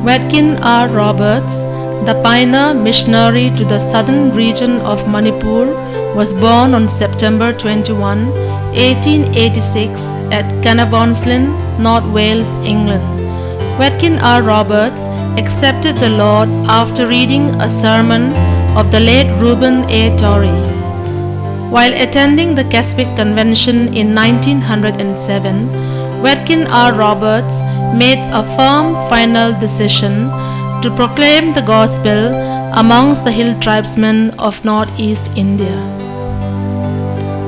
Wedkin R. Roberts, the pioneer missionary to the southern region of Manipur, was born on September 21, 1886 at Carnarvonslyn, North Wales, England. Wedkin R. Roberts accepted the Lord after reading a sermon of the late Reuben A. Torrey. While attending the Caspic Convention in 1907, Wedkin R. Roberts made a firm final decision to proclaim the gospel amongst the hill tribesmen of northeast India.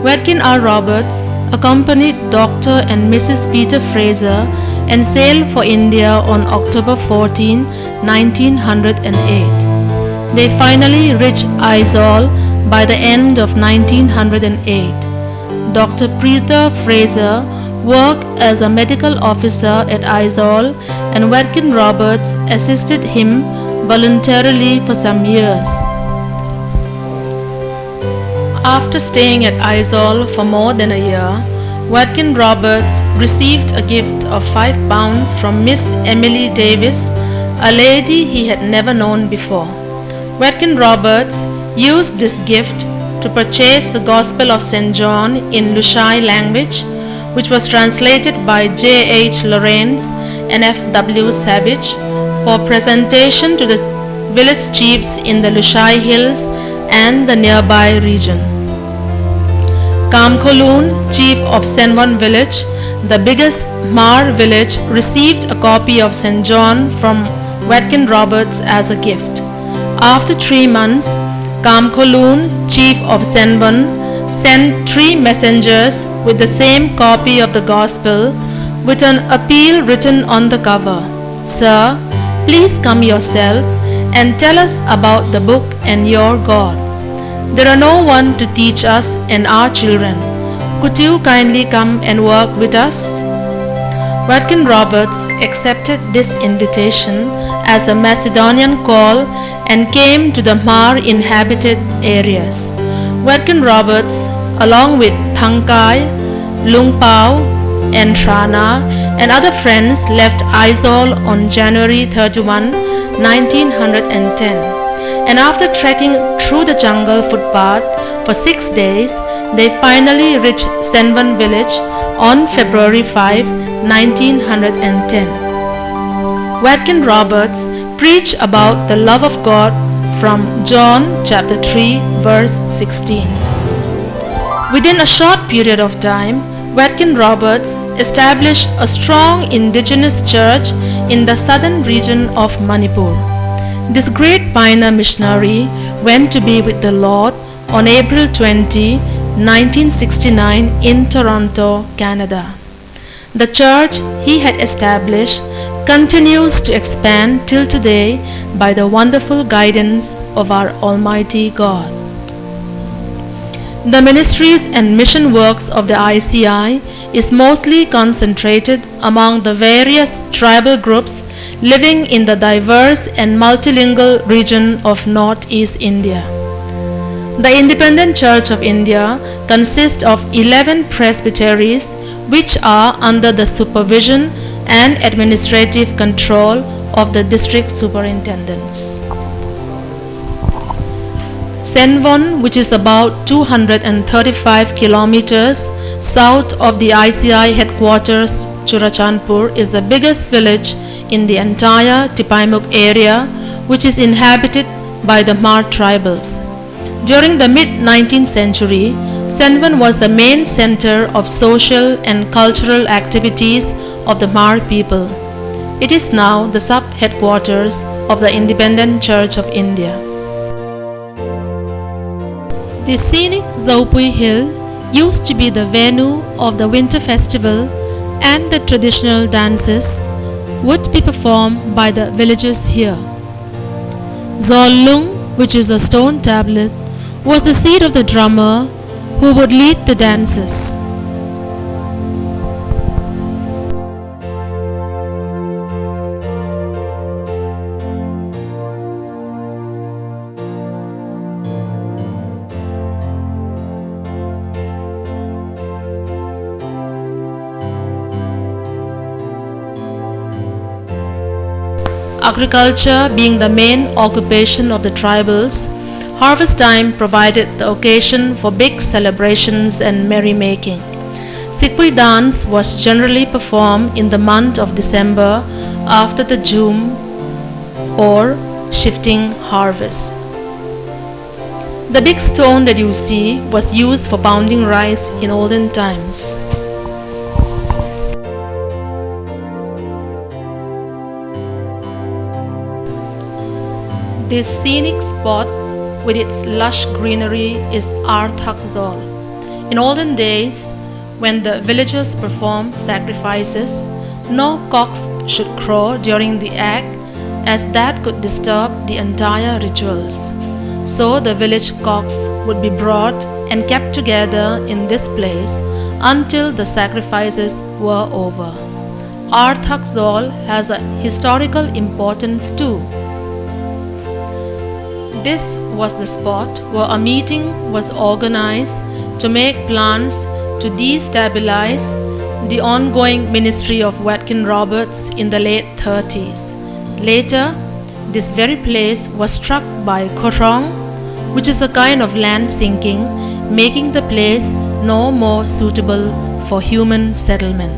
Wedkin R. Roberts accompanied Dr. and Mrs. Peter Fraser and sailed for India on October 14, 1908. They finally reached Aizawl by the end of 1908. Dr. Peter Fraser worked as a medical officer at Aizawl, and Wedkin Roberts assisted him voluntarily for some years. After staying at Aizawl for more than a year, Wedkin Roberts received a gift of £5 from Miss Emily Davis, a lady he had never known before. Wedkin Roberts used this gift to purchase the Gospel of St. John in Lushai language, which was translated by J. H. Lawrence and F. W. Savage, for presentation to the village chiefs in the Lushai Hills and the nearby region. Kamkoloon, chief of Senwon village, the biggest Mar village, received a copy of St. John from Wedkin Roberts as a gift. After 3 months, Kamkoloon, chief of Senwon, sent 3 messengers with the same copy of the Gospel with an appeal written on the cover. "Sir, please come yourself and tell us about the book and your God. There are no one to teach us and our children. Could you kindly come and work with us?" Wedkin Roberts accepted this invitation as a Macedonian call and came to the Mar inhabited areas. Wedkin Roberts, along with Thangkai, Lungpao, and Trana, and other friends, left Aizawl on January 31, 1910. And after trekking through the jungle footpath for 6 days, they finally reached Senwon village on February 5, 1910. Wedkin Roberts preached about the love of God from John chapter 3 verse 16. Within a short period of time, Wedkin Roberts established a strong indigenous church in the southern region of Manipur. This great pioneer missionary went to be with the Lord on April 20, 1969 in Toronto, Canada. The church he had established continues to expand till today by the wonderful guidance of our Almighty God. The ministries and mission works of the ICI is mostly concentrated among the various tribal groups living in the diverse and multilingual region of Northeast India. The Independent Church of India consists of 11 presbyteries which are under the supervision and administrative control of the district superintendents. Senwon, which is about 235 kilometers south of the ICI headquarters Churachandpur, is the biggest village in the entire Tipaimuk area, which is inhabited by the Mar tribals. During the mid-19th century, Senwon was the main center of social and cultural activities of the Mar people. It is now the sub-headquarters of the Independent Church of India. The scenic Zaupui Hill used to be the venue of the winter festival, and the traditional dances would be performed by the villagers here. Zolung, which is a stone tablet, was the seat of the drummer who would lead the dances. Agriculture being the main occupation of the tribals, harvest time provided the occasion for big celebrations and merrymaking. Sikpui dance was generally performed in the month of December after the Jum or shifting harvest. The big stone that you see was used for pounding rice in olden times. This scenic spot with its lush greenery is Arthak Zol. In olden days, when the villagers performed sacrifices, no cocks should crow during the act as that could disturb the entire rituals. So the village cocks would be brought and kept together in this place until the sacrifices were over. Arthak Zol has a historical importance too. This was the spot where a meeting was organized to make plans to destabilize the ongoing ministry of Watkin Roberts in the late 30s. Later, this very place was struck by Korong, which is a kind of land sinking, making the place no more suitable for human settlement.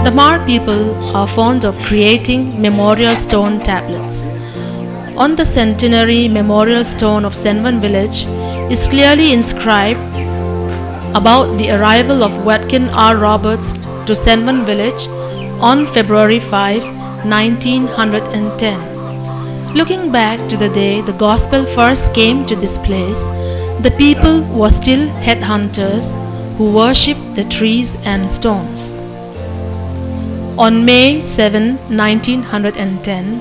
The Mar people are fond of creating memorial stone tablets. On the centenary memorial stone of Senvan village is clearly inscribed about the arrival of Watkin R. Roberts to Senvan village on February 5, 1910. Looking back to the day the gospel first came to this place, the people were still headhunters who worshipped the trees and stones. On May 7, 1910,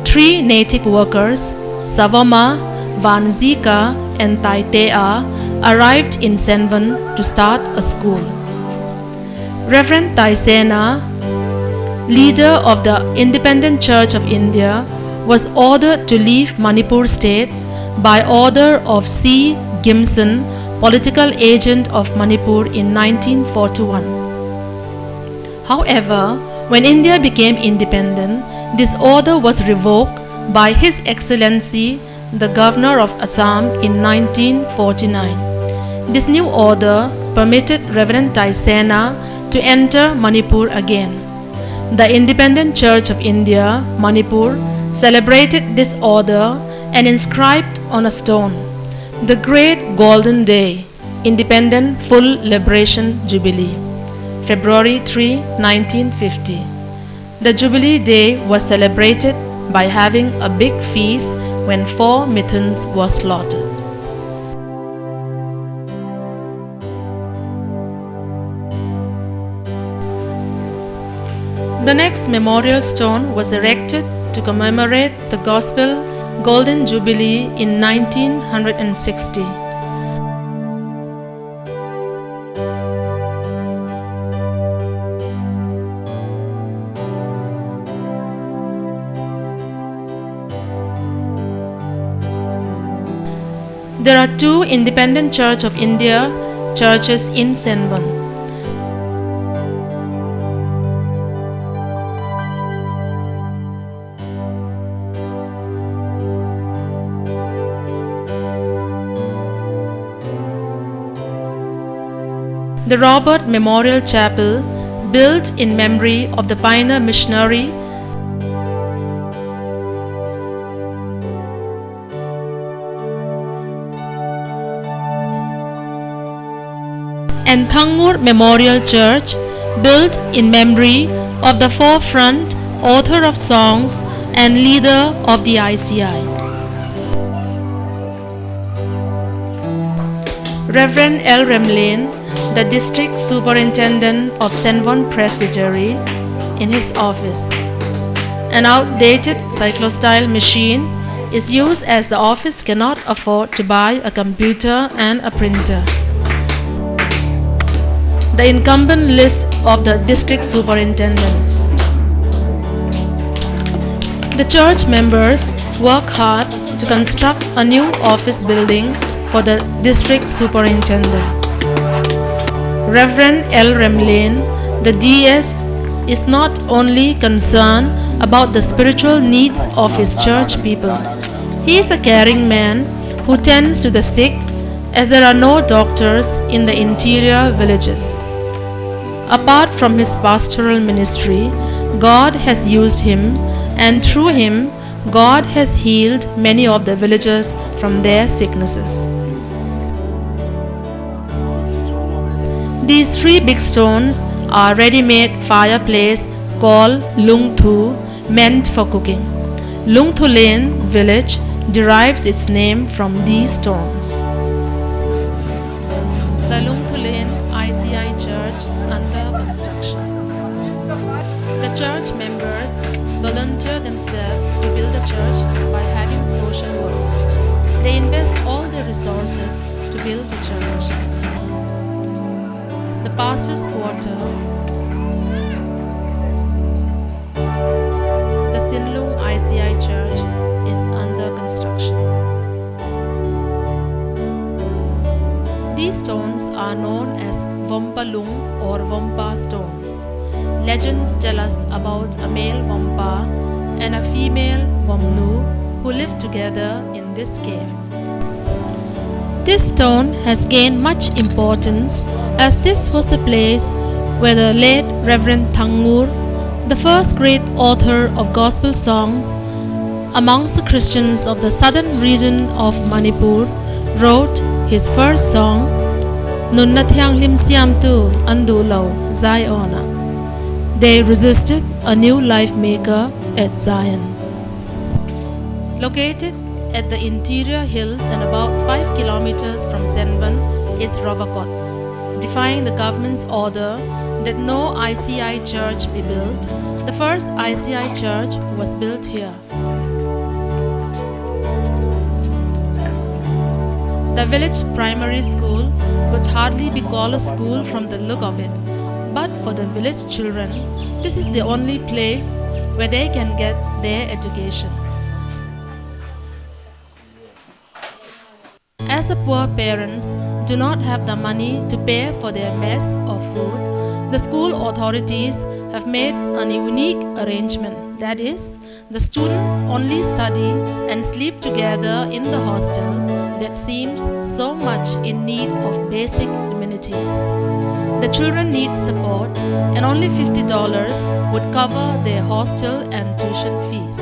three native workers, Savama, Vanzika, and Taitea, arrived in Senvan to start a school. Reverend Taisena, leader of the Independent Church of India, was ordered to leave Manipur state by order of C. Gimson, political agent of Manipur in 1941. However, when India became independent, this order was revoked by His Excellency the Governor of Assam in 1949. This new order permitted Reverend Taisena to enter Manipur again. The Independent Church of India, Manipur, celebrated this order and inscribed on a stone, "The Great Golden Day, Independent Full Liberation Jubilee, February 3, 1950. The Jubilee Day was celebrated by having a big feast when 4 mittens were slaughtered. The next memorial stone was erected to commemorate the Gospel Golden Jubilee in 1960. There are 2 Independent Church of India churches in Senvan. The Robert Memorial Chapel, built in memory of the pioneer missionary and Thangur Memorial Church, built in memory of the forefront author of songs and leader of the ICI. Reverend L. Remlin, the District Superintendent of Senvon Presbytery, in his office. An outdated cyclostyle machine is used as the office cannot afford to buy a computer and a printer. The incumbent list of the district superintendents. The church members work hard to construct a new office building for the district superintendent. Reverend L. Remlin, the DS, is not only concerned about the spiritual needs of his church people. He is a caring man who tends to the sick, as there are no doctors in the interior villages. Apart from his pastoral ministry, God has used him, and through him, God has healed many of the villagers from their sicknesses. These 3 big stones are ready-made fireplace called Lung Thu, meant for cooking. Lung Thu Lane village derives its name from these stones. The Lung Thu Lane ICI Church under construction. The church members volunteer themselves to build a church by having social works. They invest all their resources to build the church. The pastor's quarter. The Sinlung ICI Church is under construction. These stones are known as Vompalung or Vompa stones. Legends tell us about a male Vompa and a female Vomnu who lived together in this cave. This stone has gained much importance as this was the place where the late Reverend Thangur, the first great author of gospel songs amongst the Christians of the southern region of Manipur, wrote his first song, Nunnathyang Lim Siam Tu Andu Lau Ziona. They resisted a new life maker at Zion. Located at the interior hills and about 5 kilometers from Senvon is Rovakot, defying the government's order that no ICI church be built. The first ICI church was built here. The village primary school could hardly be called a school from the look of it, but for the village children, this is the only place where they can get their education. As the poor parents do not have the money to pay for their mess or food, the school authorities have made a unique arrangement. That is, the students only study and sleep together in the hostel that seems so much in need of basic amenities. The children need support, and only $50 would cover their hostel and tuition fees.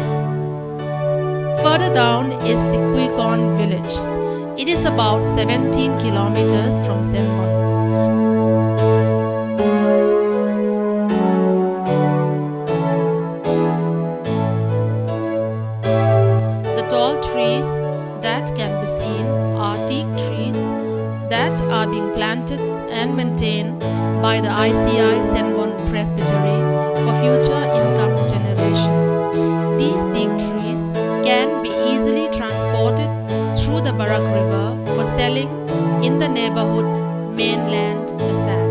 Further down is Sikpuikon village. It is about 17 kilometers from Senvon. The tall trees that can be seen are teak trees that are being planted and maintained by the ICI Senvon Presbytery for future income generation. These teak trees can be easily transported through the Barak River for selling in the neighborhood mainland Assam.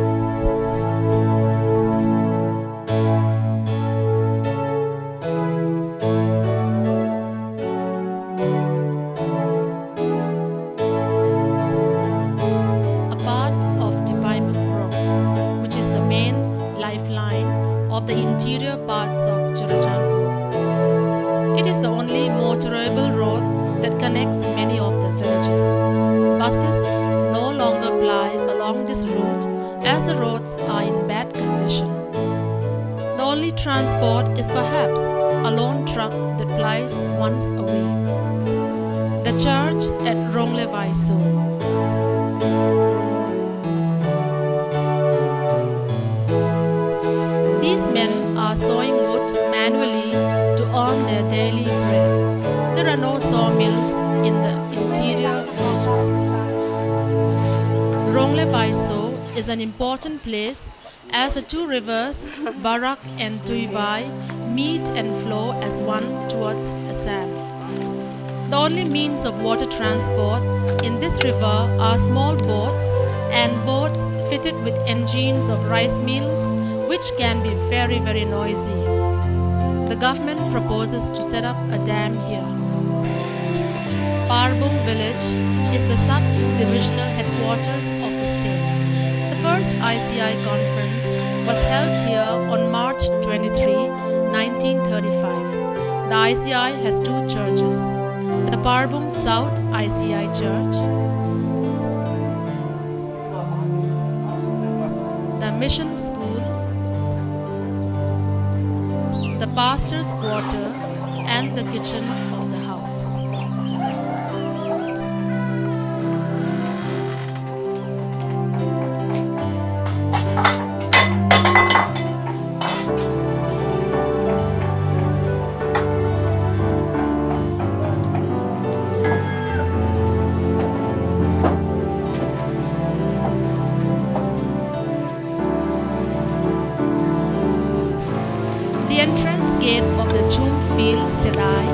A part of Tipaimuk Road, which is the main lifeline of the interior parts of Churachandpur. It is the only motorable road that connects many of the villages. Buses no longer ply along this route as the roads are in bad condition. The only transport is perhaps a lone truck that plies once a week. The church at Ronglevaisu. These men are sawing wood manually to earn their daily bread. There are no sawmills in the interior villages. Rongle Baiso is an important place as the two rivers, Barak and Tuivai, meet and flow as one towards Assam. The only means of water transport in this river are small boats and boats fitted with engines of rice mills, which can be very, very noisy. The government proposes to set up a dam here. Parbung village is the sub-divisional headquarters of the state. The first ICI conference was held here on March 23, 1935. The ICI has two churches, the Parbung South ICI Church, the Mission School, the pastor's quarter, and the kitchen of the house. The entrance gate of the Chum Field Sedai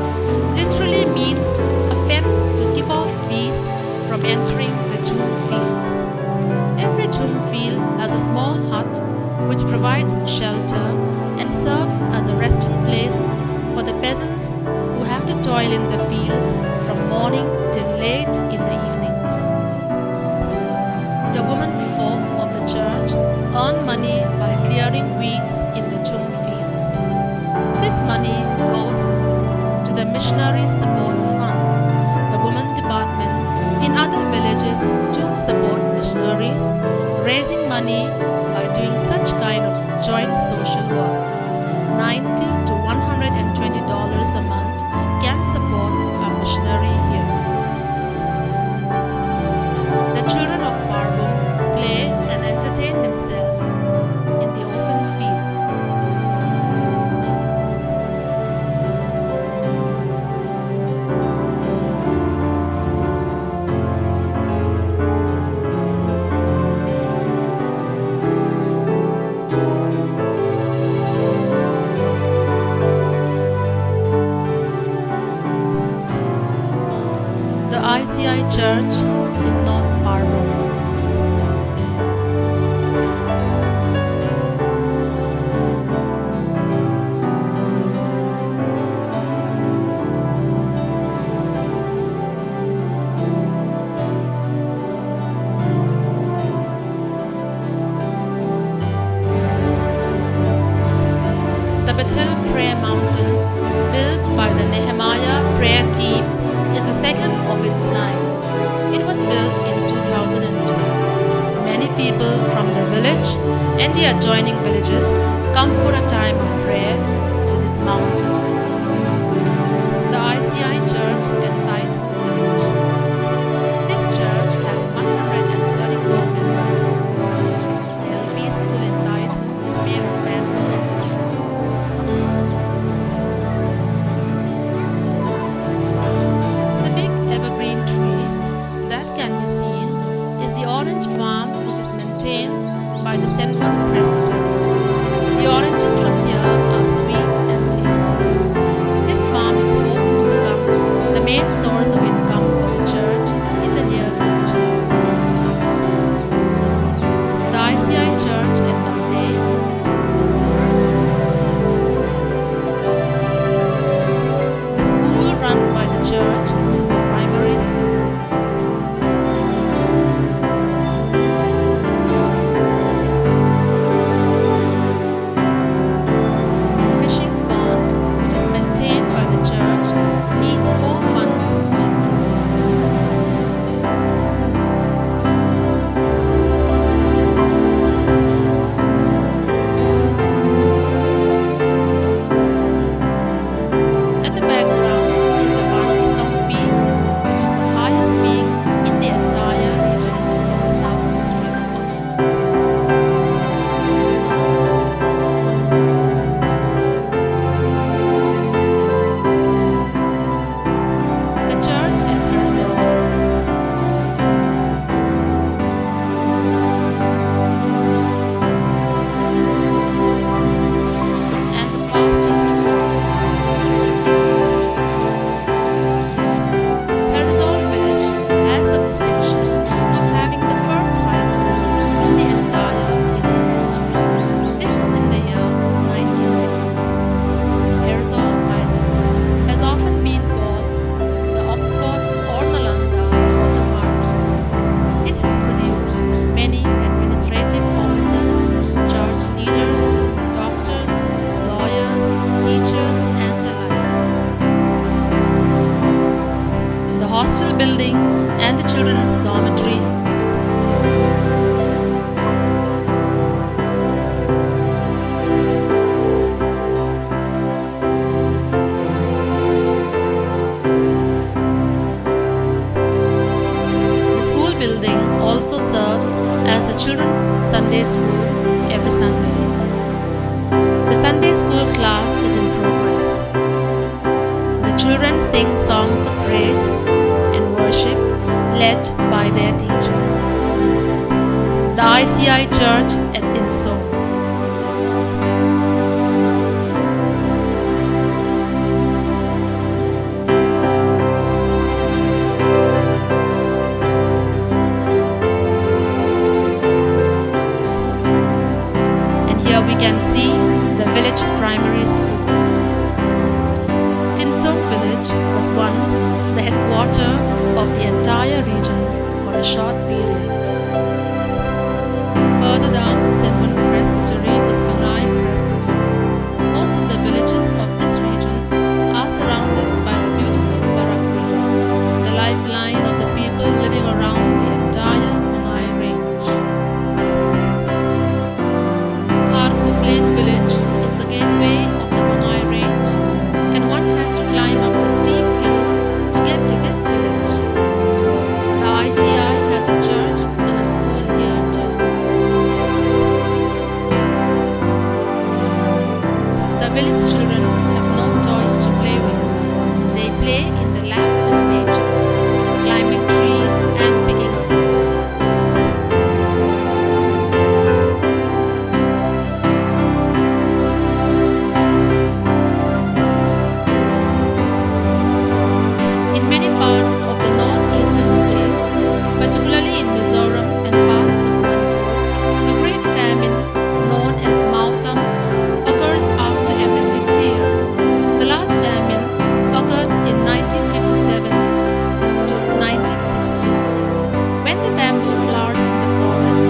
literally means a fence to keep off bees from entering the Chum fields. Every Chum field has a small hut which provides shelter and serves as a resting place for the peasants who have to toil in the fields from morning till late in the evenings. The women folk of the church earn money by clearing weeds in the Chum fields. This money goes to the Missionary Support Fund, the women department in other villages to support missionaries, raising money by doing such kind of joint social work. $90 to $120 a month can support a missionary here. The children of Parbung play and entertain themselves in the open field. The ICI Church in North Parbung. The Bethel Prayer Mountain, built by the Nehemiah Prayer Team, is the second of its kind. It was built in 2002. Many people from the village and the adjoining villages come for a time of prayer to this mountain. The ICI Church in Taitu village. This church has 134 members. The LP school in Taitu is made of bamboo and straw. The big evergreen trees that can be seen is the orange farm which is maintained by the Senbon Presbytery. The oranges from here are sweet and tasty. ICI Church at Tinsok. And here we can see the village primary school. Tinsok village was once the headquarters of the entire region for a short period. Further down, St. One Presbytery is Vangai Presbytery. Most of the villages of this region are surrounded by the beautiful Barak River, the lifeline of the people living around the entire Vangai range. Kharku Plain village is the gateway of the Vangai range, and one has to climb up the steep hills to get to this village. The ICI has a church and a school here too. The village children have no toys to play with. They play in the lap of nature, climbing trees and picking fruits. In many parts of the northeastern states, particularly in Mizoram and parts of Manipur, a great famine known as Mautam occurs after every 50 years. The last famine occurred in 1957 to 1960. When the bamboo flowers in the forest,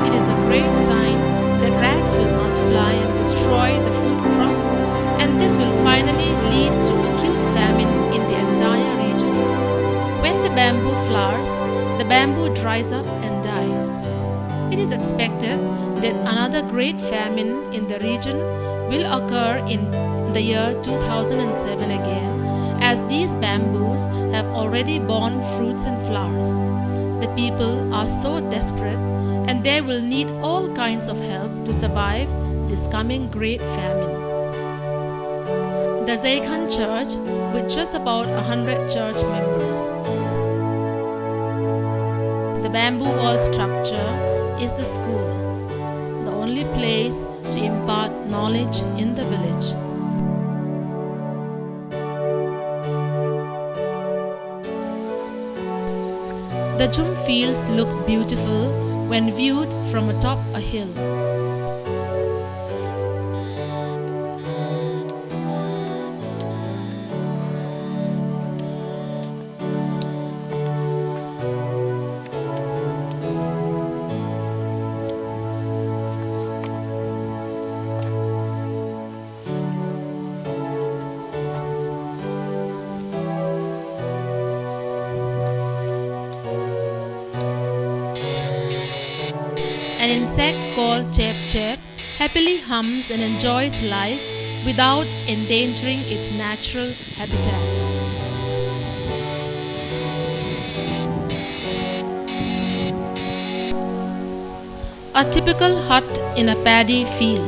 it is a great sign that rats will multiply and destroy the food crops, and this will finally lead to acute famine in the entire region. When the bamboo flowers, the bamboo dries up and dies. It is expected that another great famine in the region will occur in the year 2007 again, as these bamboos have already borne fruits and flowers. The people are so desperate, and they will need all kinds of help to survive this coming great famine. The Zaikhan Church, with just about 100 church members. The bamboo wall structure is the school, the only place to impart knowledge in the village. The Jum fields look beautiful when viewed from atop a hill. An insect called chep chep happily hums and enjoys life without endangering its natural habitat. A typical hut in a paddy field.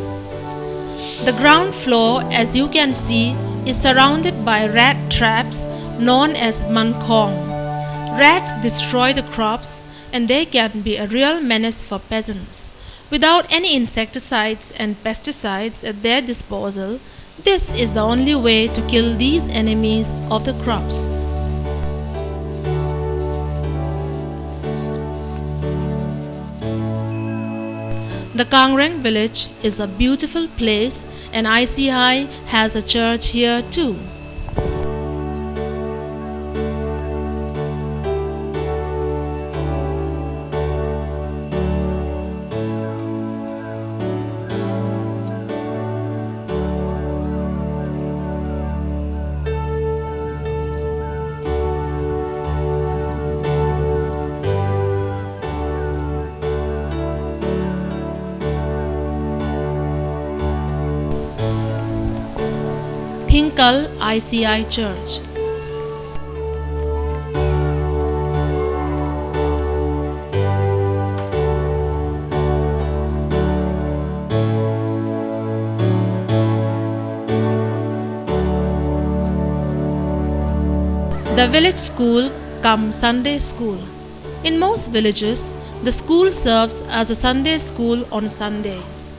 The ground floor, as you can see, is surrounded by rat traps known as mankong. Rats destroy the crops, and they can be a real menace for peasants. Without any insecticides and pesticides at their disposal, this is the only way to kill these enemies of the crops. The Kangreng village is a beautiful place, and ICI has a church here too. Thinkal ICI Church. The village school cum Sunday school. In most villages, The school serves as a Sunday school on Sundays.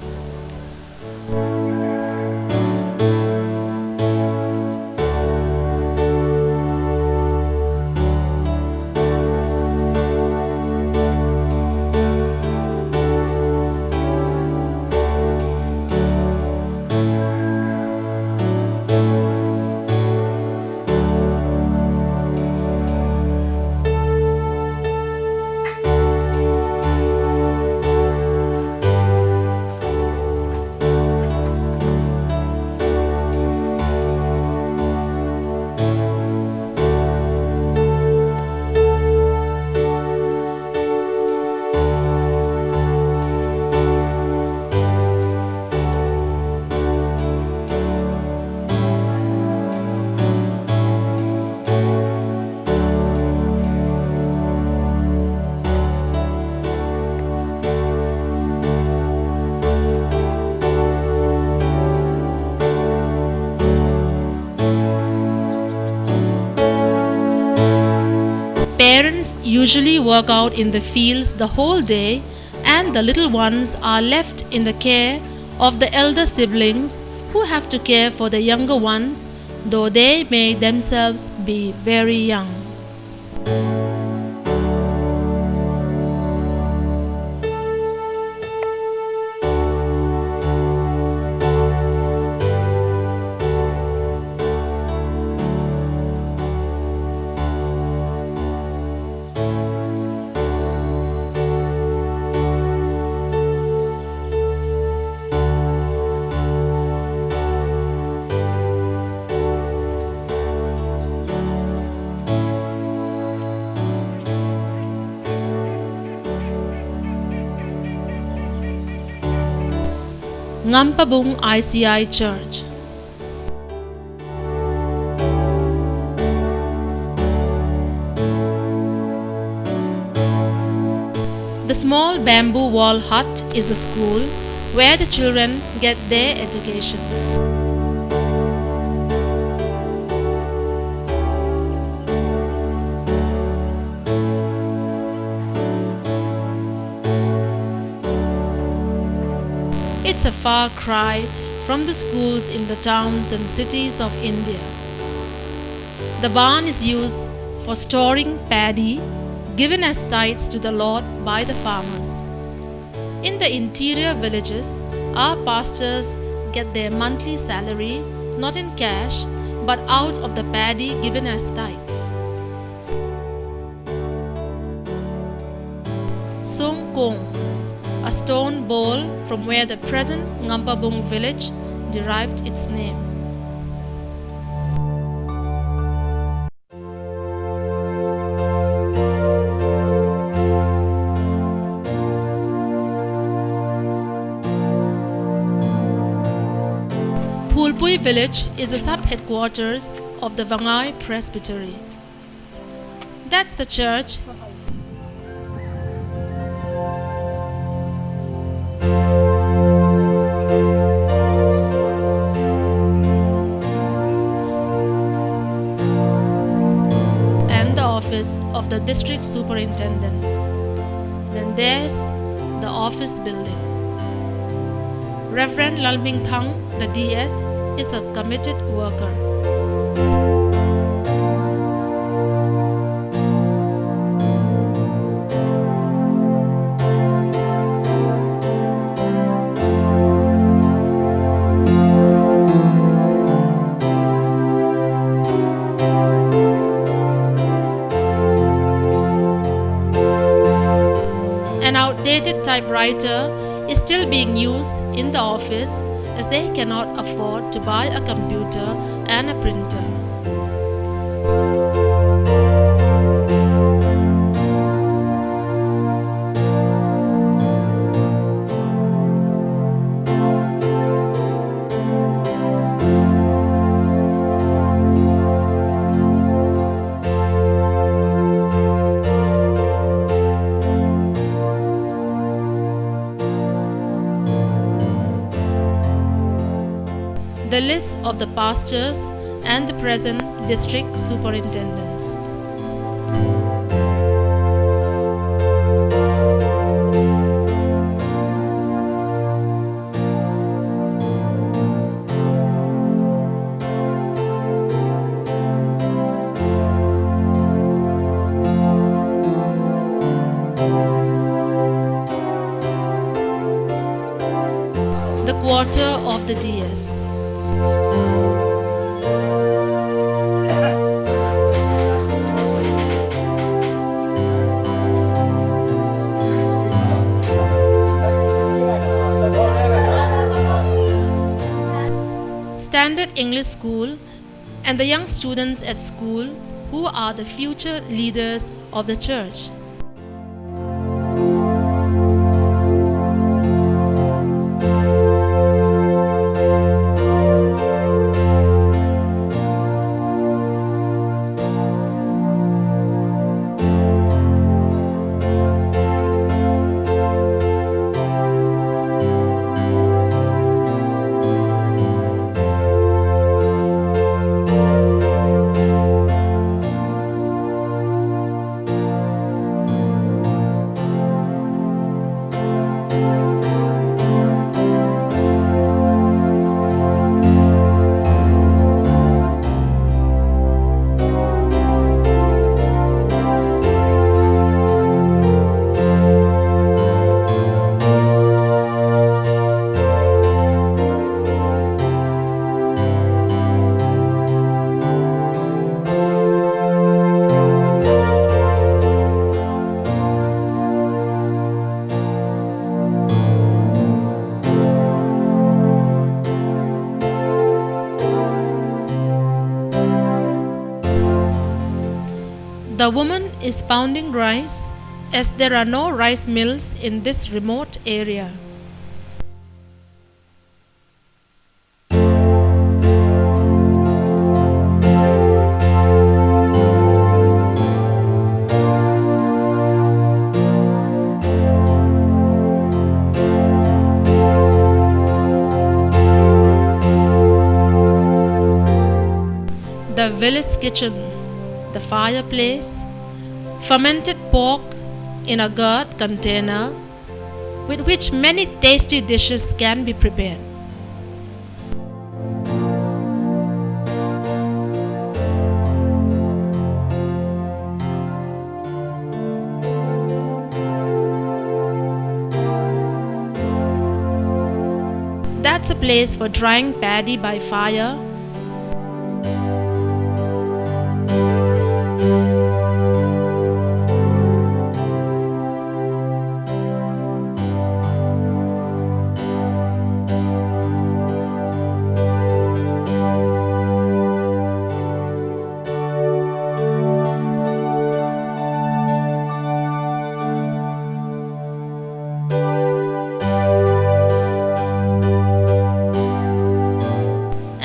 Parents usually work out in the fields the whole day, and the little ones are left in the care of the elder siblings who have to care for the younger ones, though they may themselves be very young. Ngampabong ICI Church. The small bamboo wall hut is the school where the children get their education. It's a far cry from the schools in the towns and cities of India. The barn is used for storing paddy given as tithes to the Lord by the farmers. In the interior villages, our pastors get their monthly salary not in cash but out of the paddy given as tithes. Songkong, a stone bowl from where the present Ngampabong village derived its name. Phulpui village is the sub-headquarters of the Vangai Presbytery. That's the church and the office of the district superintendent. Then there's the office building. Reverend Lalming Thang, the DS, is a committed worker. An outdated typewriter is still being used in the office as they cannot afford to buy a computer and a printer. The list of the pastors and the present district superintendents. quarter of the DS. Standard English School and the young students at school who are the future leaders of the church. The woman is pounding rice as there are no rice mills in this remote area. The village kitchen, the fireplace, fermented pork in a gourd container with which many tasty dishes can be prepared. That's a place for drying paddy by fire.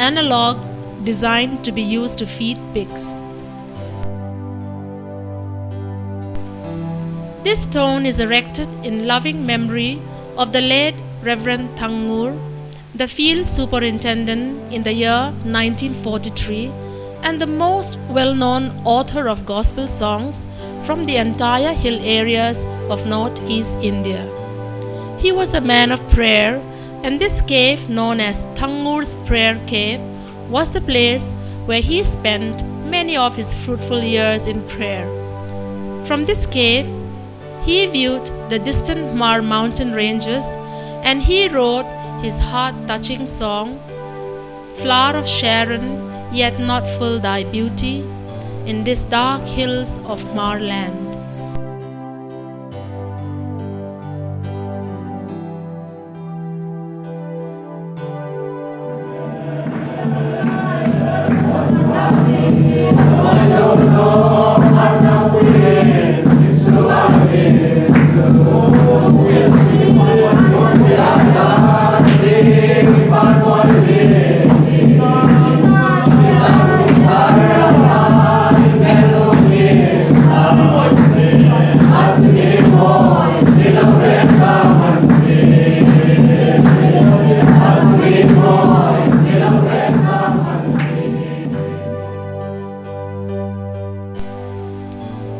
And a log designed to be used to feed pigs. This stone is erected in loving memory of the late Reverend Thangur, the field superintendent in the year 1943 and the most well-known author of gospel songs from the entire hill areas of northeast India. He was a man of prayer, and this cave, known as Thangur's Prayer Cave, was the place where he spent many of his fruitful years in prayer. From this cave, he viewed the distant Mar mountain ranges and he wrote his heart-touching song, Flower of Sharon, yet not full thy beauty, in these dark hills of Mar land.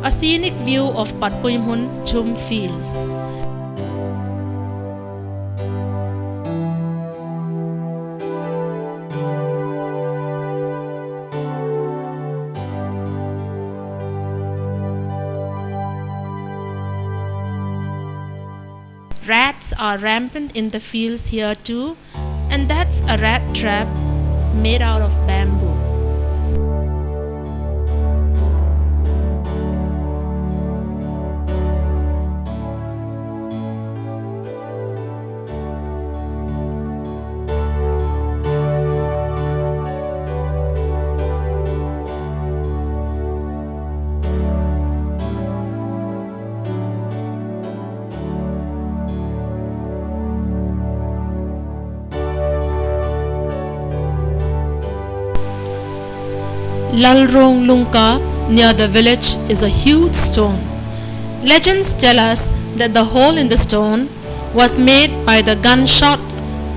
A scenic view of Patpuyumhun Chum Fields. Rats are rampant in the fields here too, That's a rat trap made out of bamboo. Lalrong Lungka near the village is a huge stone. Legends tell us that the hole in the stone was made by the gunshot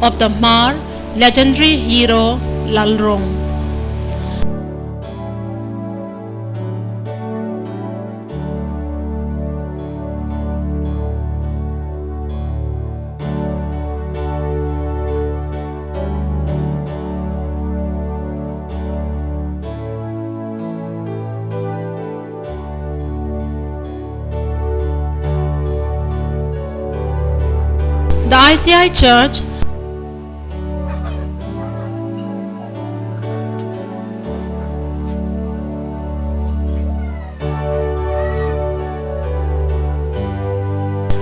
of the Mar legendary hero Lalrong. The ICI Church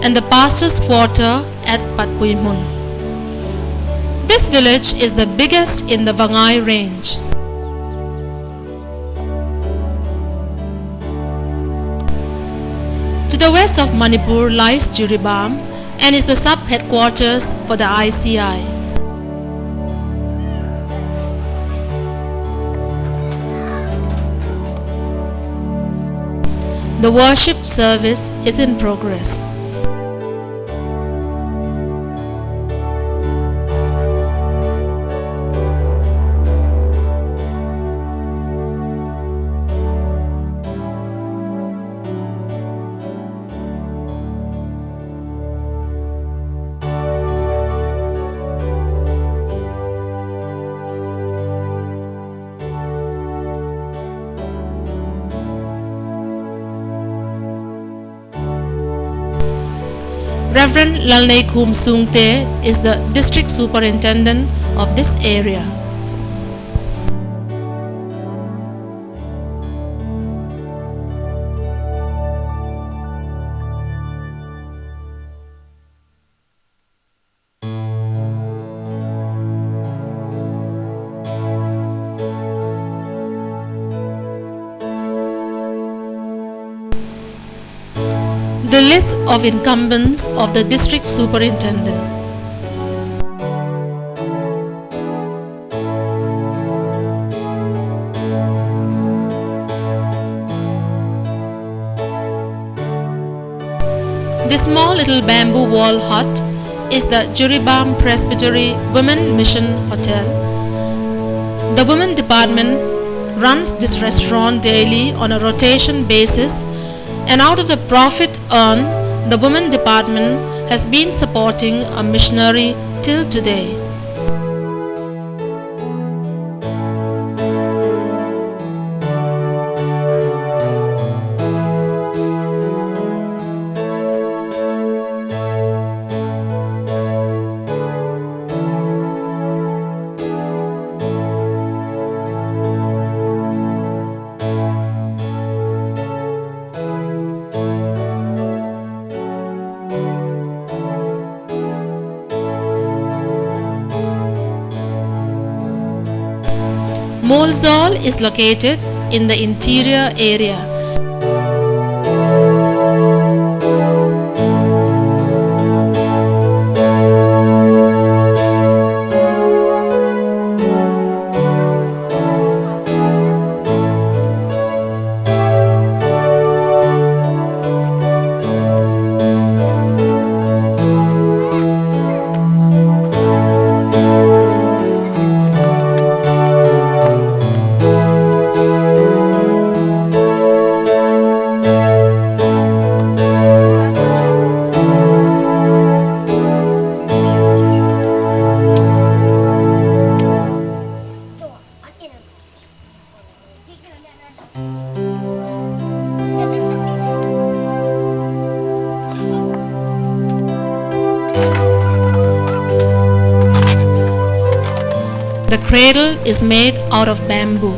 and the pastor's quarter at Patpuimun. This village is the biggest in the Vangai range. To the west of Manipur lies Jiribam and is the sub-headquarters for the ICI. The worship service is in progress. Reverend Lalnei Khum Sungte is the district superintendent of this area. The list of incumbents of the district superintendent. This small little bamboo wall hut is the Jiribam Presbytery Women Mission Hotel. The women department runs this restaurant daily on a rotation basis, and out of the profit earned, the women department has been supporting a missionary till today. Molzol is located in the interior area. cradle is made out of bamboo.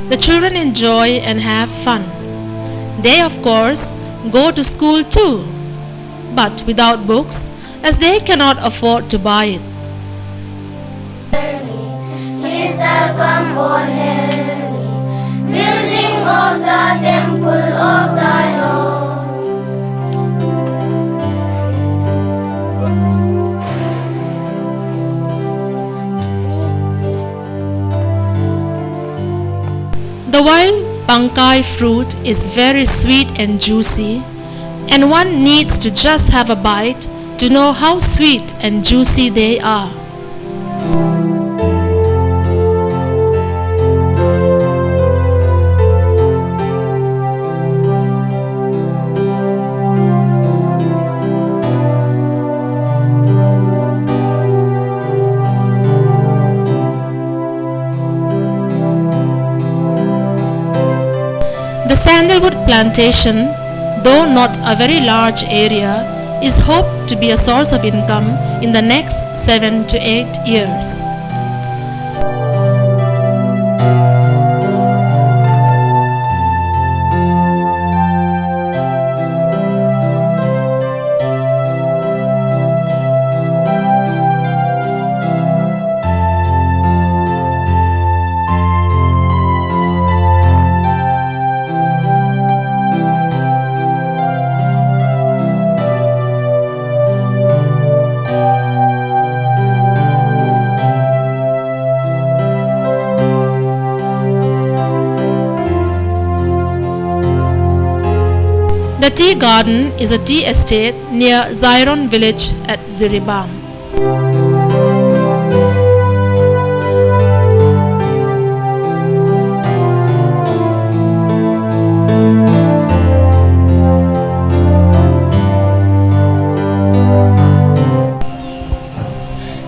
The children enjoy and have fun. They, of course, go to school too, but without books, as they cannot afford to buy it. Sister, come on, help me. Building of the temple of the Lord. The wild Bangkai fruit is very sweet and juicy, and one needs to just have a bite to know how sweet and juicy they are. The sandalwood plantation, though not a very large area, is hoped to be a source of income in the next 7 to 8 years. The tea garden is a tea estate near Zion village at Ziribam.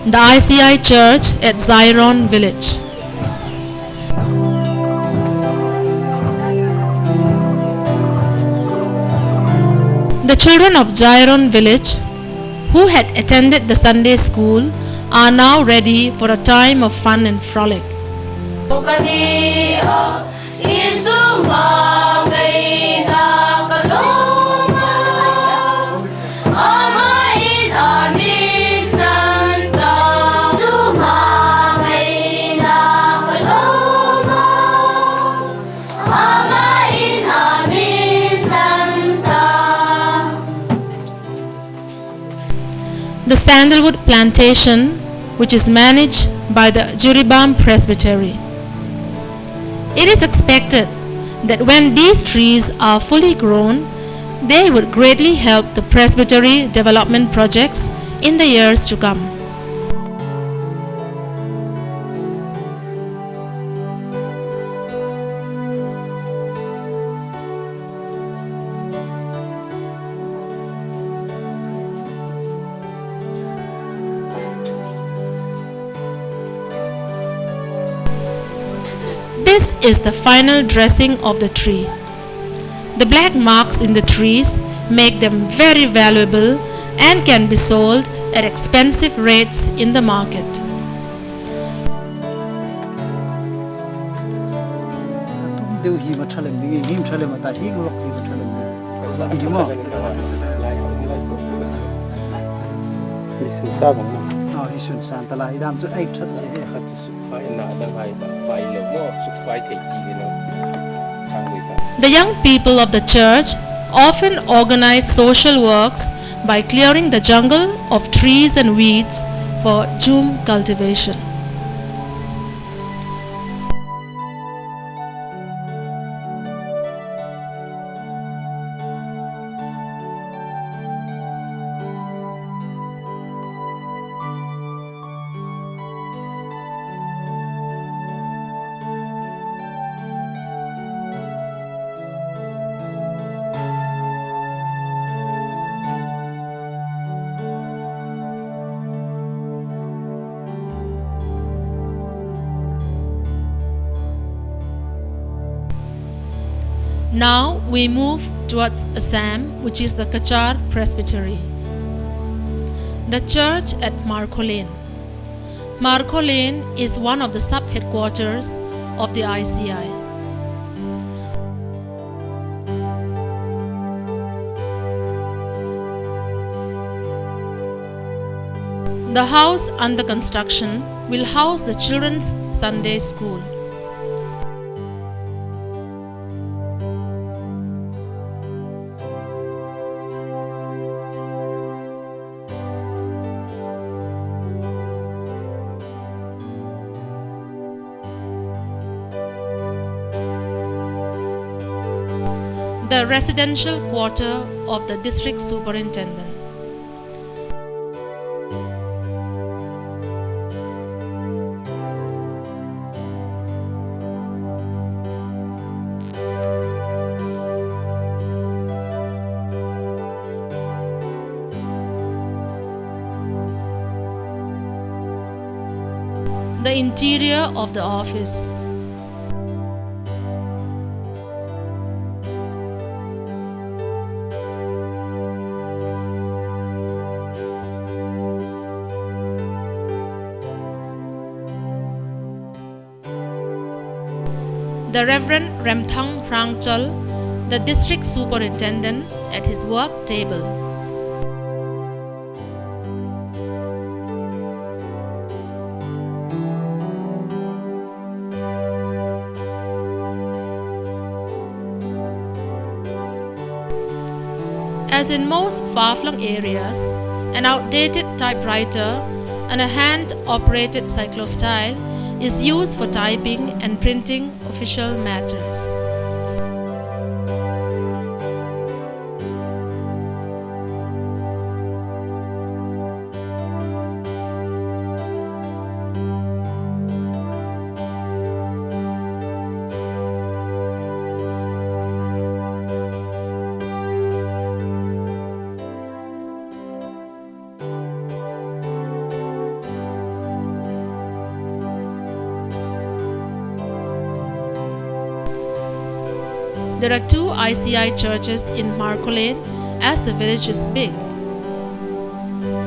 The ICI Church at Zion village. The children of Zion village who had attended the Sunday school are now ready for a time of fun and frolic. The sandalwood plantation, which is managed by the Juribam Presbytery. It is expected that when these trees are fully grown, they would greatly help the presbytery development projects in the years to come. This is the final dressing of the tree. The black marks in the trees make them very valuable and can be sold at expensive rates in the market. The young people of the church often organize social works by clearing the jungle of trees and weeds for jhum cultivation. Now we move towards Assam, which is the Kachar Presbytery. The church at Marco Lane. Marco Lane is one of the sub-headquarters of the ICI. The house under construction will house the children's Sunday school. The residential quarter of the district superintendent. The interior of the office. The Reverend Remthang Rangchal, the district superintendent, at his work table. As in most far-flung areas, an outdated typewriter and a hand-operated cyclostyle is used for typing and printing official matters. There are 2 ICI churches in Marco Lane as the village is big.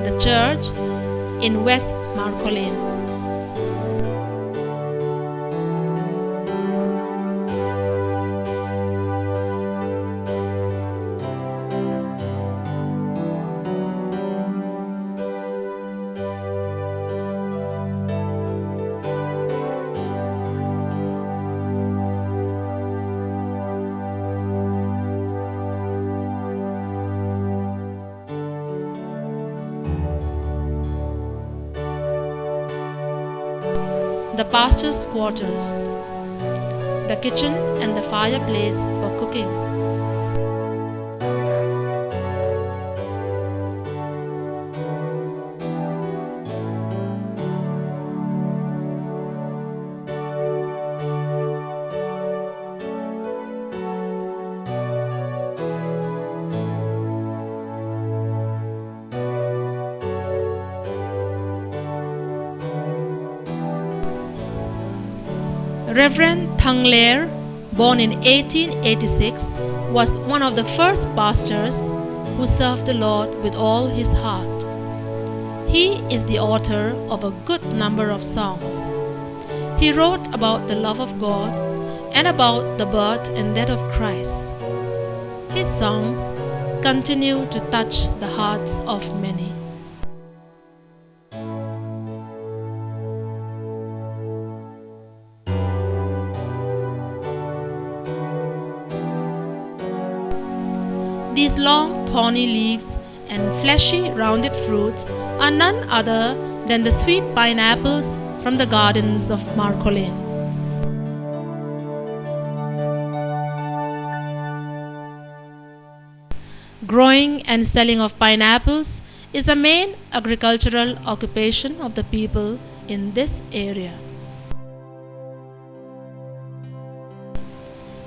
The church in West Marco Lane. The pastor's quarters, the kitchen and the fireplace for cooking. Reverend Thang Ler, born in 1886, was one of the first pastors who served the Lord with all his heart. He is the author of a good number of songs. He wrote about the love of God and about the birth and death of Christ. His songs continue to touch the hearts of many. These long thorny leaves and fleshy rounded fruits are none other than the sweet pineapples from the gardens of Marco Lane. Growing and selling of pineapples is the main agricultural occupation of the people in this area.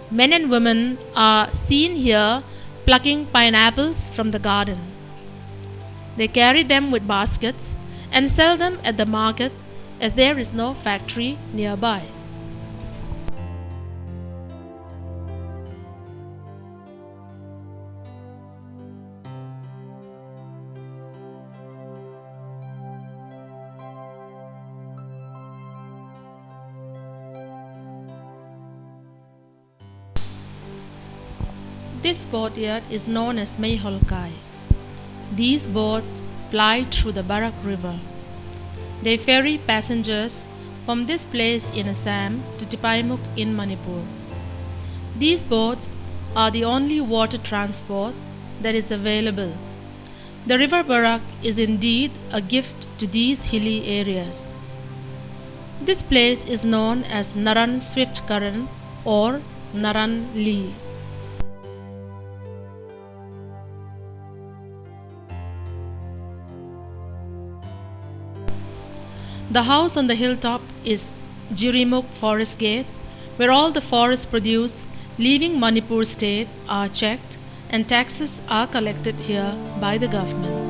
Men and women are seen here plucking pineapples from the garden. They carry them with baskets and sell them at the market as there is no factory nearby. This boatyard is known as Meiholkai. These boats ply through the Barak River. They ferry passengers from this place in Assam to Tipaimuk in Manipur. These boats are the only water transport that is available. The river Barak is indeed a gift to these hilly areas. This place is known as Naran Swift Current or Naran Lee. The house on the hilltop is Jirimuk Forest Gate, where all the forest produce leaving Manipur state are checked and taxes are collected here by the government.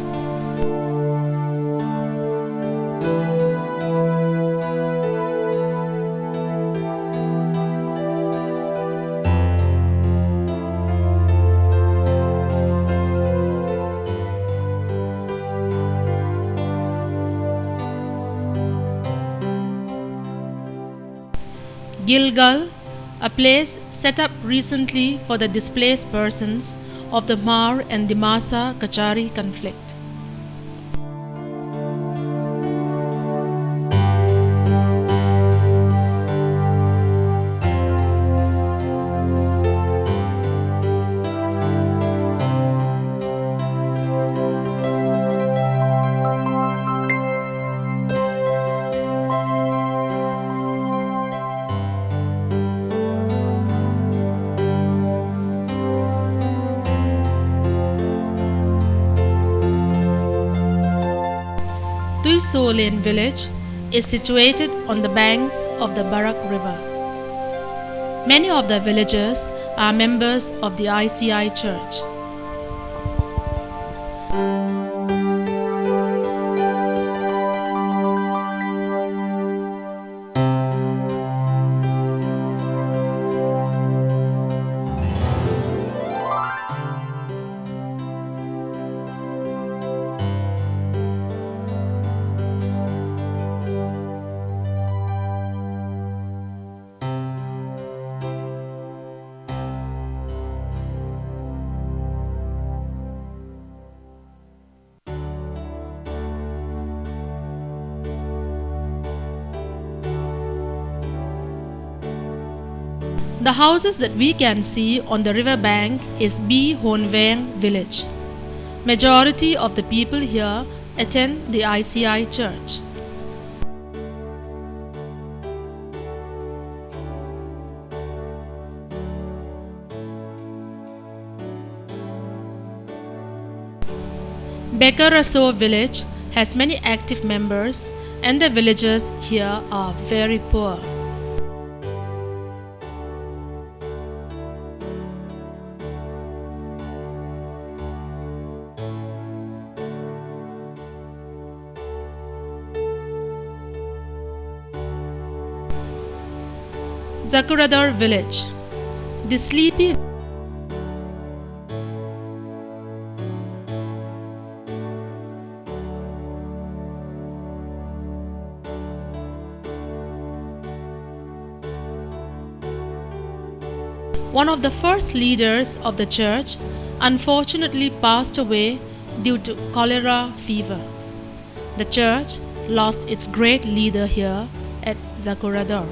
Gilgal, a place set up recently for the displaced persons of the Mar and Dimasa Kachari conflict. Tuisolen village is situated on the banks of the Barak River. Many of the villagers are members of the ICI Church. The houses that we can see on the river bank is B Honveng village. Majority of the people here attend the ICI church. Bekaraso village has many active members and the villagers here are very poor. Zakuradar village. The sleepy one of the first leaders of the church unfortunately passed away due to cholera fever. The church lost its great leader here at Zakuradar.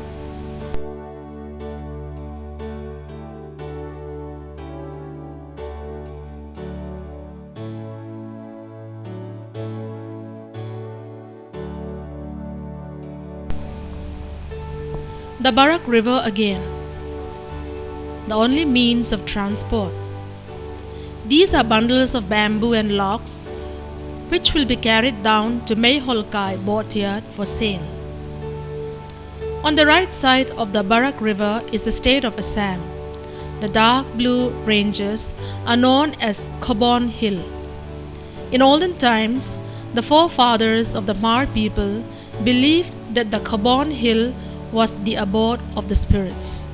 The Barak River again, the only means of transport. These are bundles of bamboo and logs which will be carried down to Meiholkai boatyard for sale. On the right side of the Barak River is the state of Assam. The dark blue ranges are known as Khobon Hill. In olden times, the forefathers of the Mar people believed that the Khobon Hill was the abode of the spirits.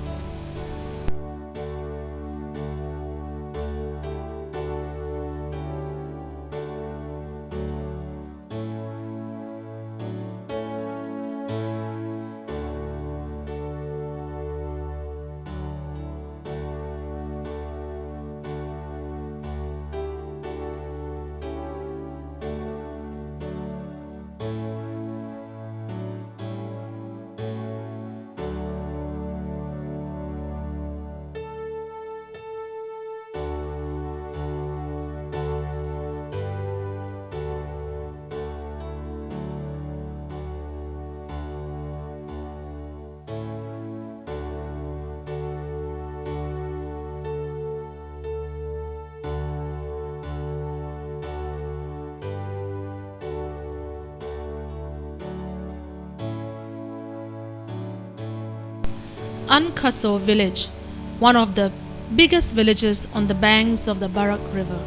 Ankaso village, one of the biggest villages on the banks of the Barak River.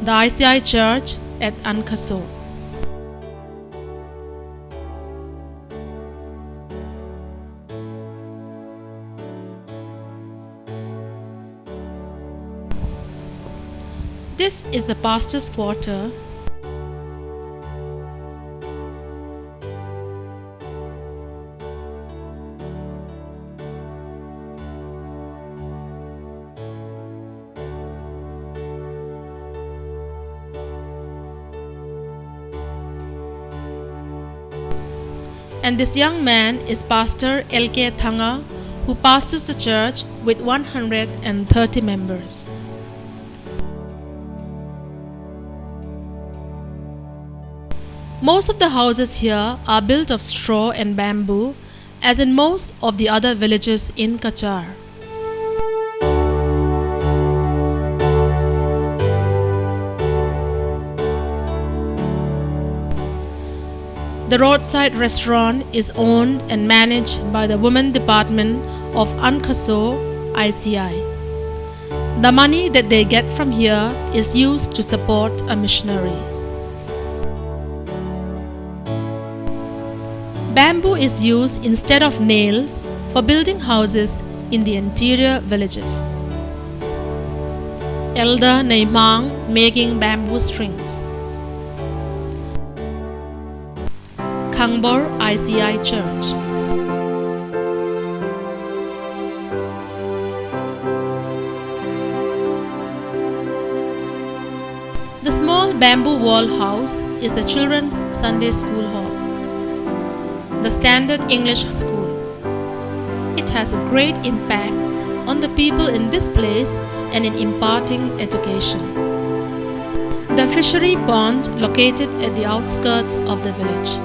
The ICI Church at Ankaso. This is the pastor's quarter. And this young man is Pastor L.K. Thanga, who pastors the church with 130 members. Most of the houses here are built of straw and bamboo, as in most of the other villages in Cachar. The roadside restaurant is owned and managed by the Women Department of Ankaso ICI. The money that they get from here is used to support a missionary. Bamboo is used instead of nails for building houses in the interior villages. Elder Neymang making bamboo strings. Kangbor ICI Church. The small bamboo wall house is the children's Sunday school hall, the Standard English School. It has a great impact on the people in this place and in imparting education. The fishery pond located at the outskirts of the village.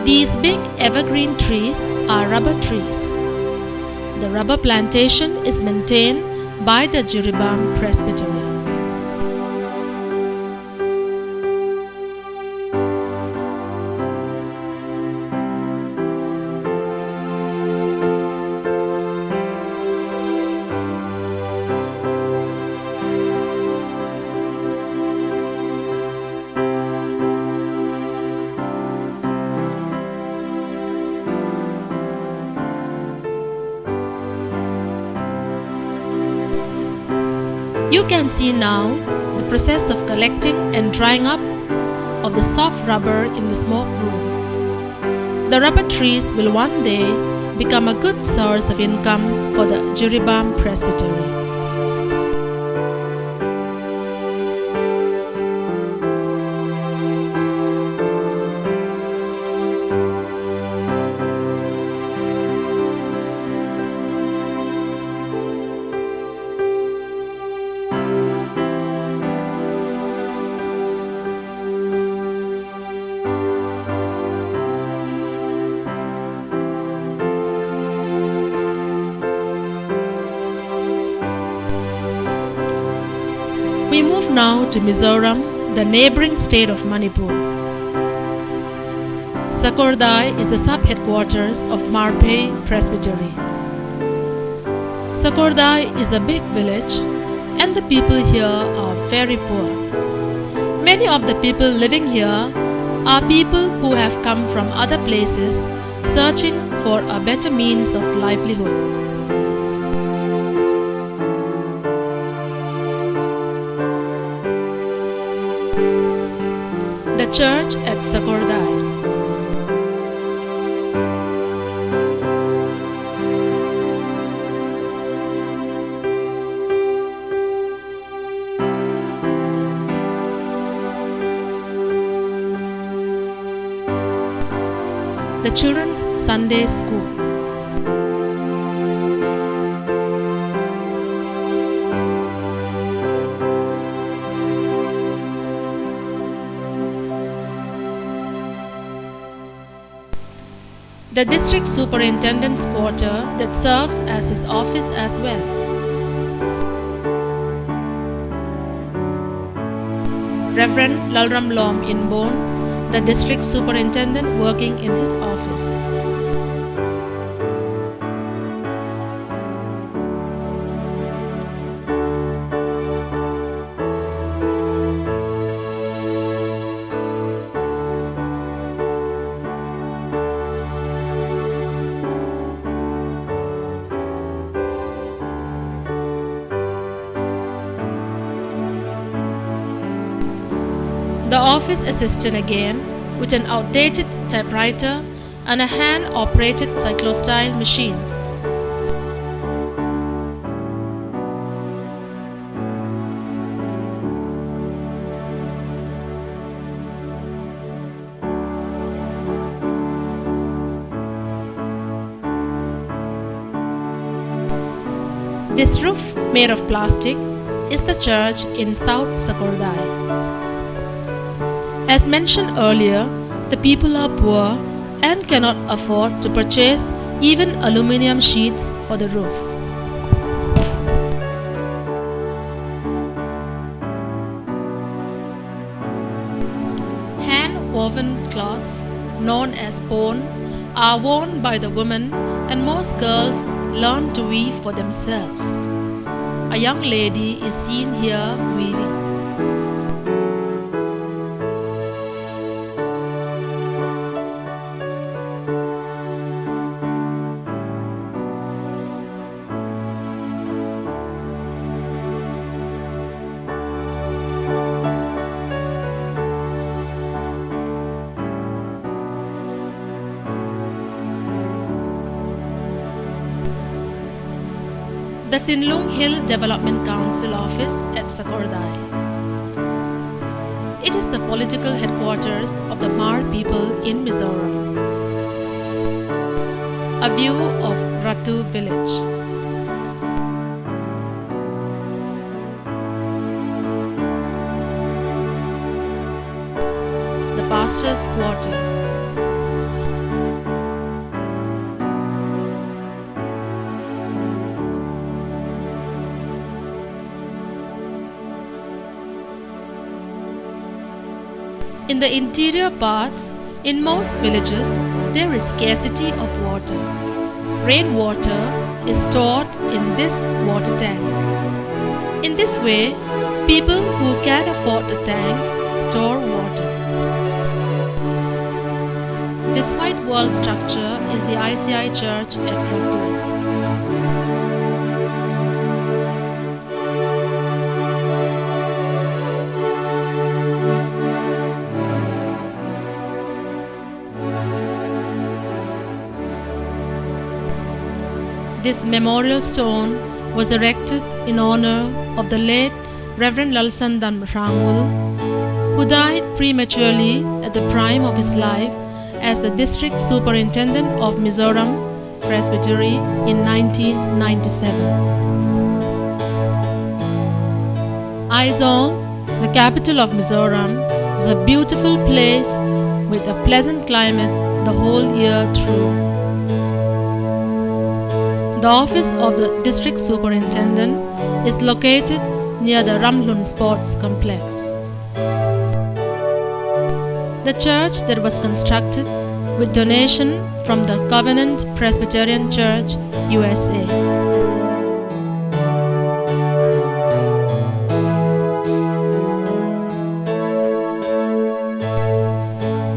These big evergreen trees are rubber trees. The rubber plantation is maintained by the Jiribam Presbytery. You can see now the process of collecting and drying up of the soft rubber in the smoke room. The rubber trees will one day become a good source of income for the Jiribam Presbytery. We move now to Mizoram, the neighboring state of Manipur. Sakordai is the sub-headquarters of Marpei Presbytery. Sakordai is a big village and the people here are very poor. Many of the people living here are people who have come from other places searching for a better means of livelihood. The church at Sakordai. The children's Sunday school. the district superintendent's quarter that serves as his office as well. Reverend Lalram Lom Inbon, the district superintendent working in his office. The office assistant again, with an outdated typewriter and a hand-operated cyclostyle machine. This roof, made of plastic, is the church in South Sakordai. As mentioned earlier, the people are poor and cannot afford to purchase even aluminum sheets for the roof. Hand-woven cloths, known as pon, are worn by the women, and most girls learn to weave for themselves. A young lady is seen here weaving. The Sinlung Hill Development Council office at Sakordai. It is the political headquarters of the Mar people in Mizoram. A view of Ratu village. The pastor's quarter. In the interior parts, in most villages, there is scarcity of water. Rainwater is stored in this water tank. In this way, people who can afford the tank store water. This white wall structure is the ICI church at Ratu. This memorial stone was erected in honor of the late Reverend Lalsandan Rangul, who died prematurely at the prime of his life as the district superintendent of Mizoram Presbytery in 1997. Aizawl, the capital of Mizoram, is a beautiful place with a pleasant climate the whole year through. The office of the district superintendent is located near the Ramlun Sports Complex. The church that was constructed with donation from the Covenant Presbyterian Church, USA.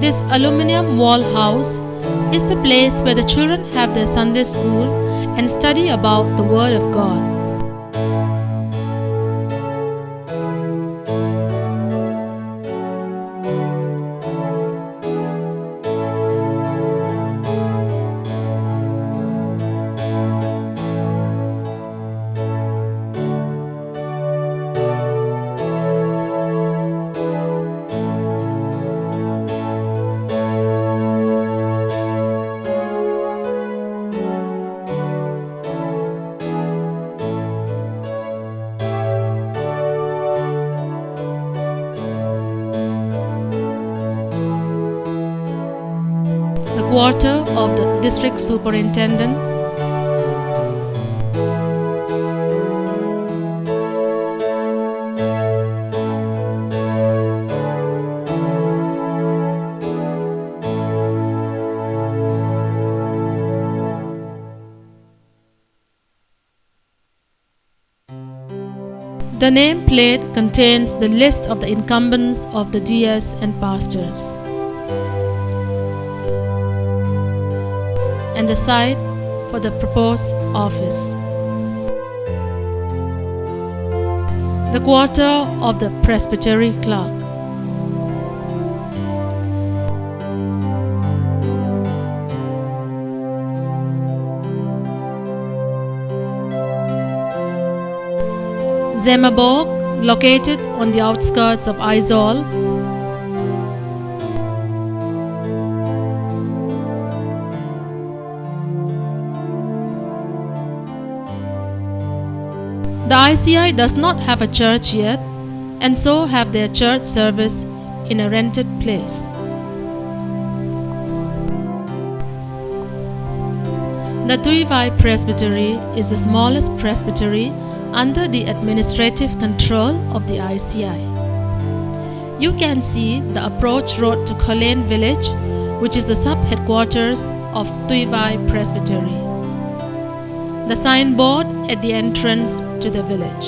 This aluminium wall house is the place where the children have their Sunday school and study about the Word of God. quarter of the district superintendent. The nameplate contains the list of the incumbents of the DS and pastors, and the site for the proposed office. The quarter of the presbytery clerk. Zemmerborg, located on the outskirts of Aizawl. The ICI does not have a church yet, and so have their church service in a rented place. The Tuivai Presbytery is the smallest presbytery under the administrative control of the ICI. You can see the approach road to Kholen village, which is the sub-headquarters of Tuivai Presbytery. The signboard at the entrance to the village.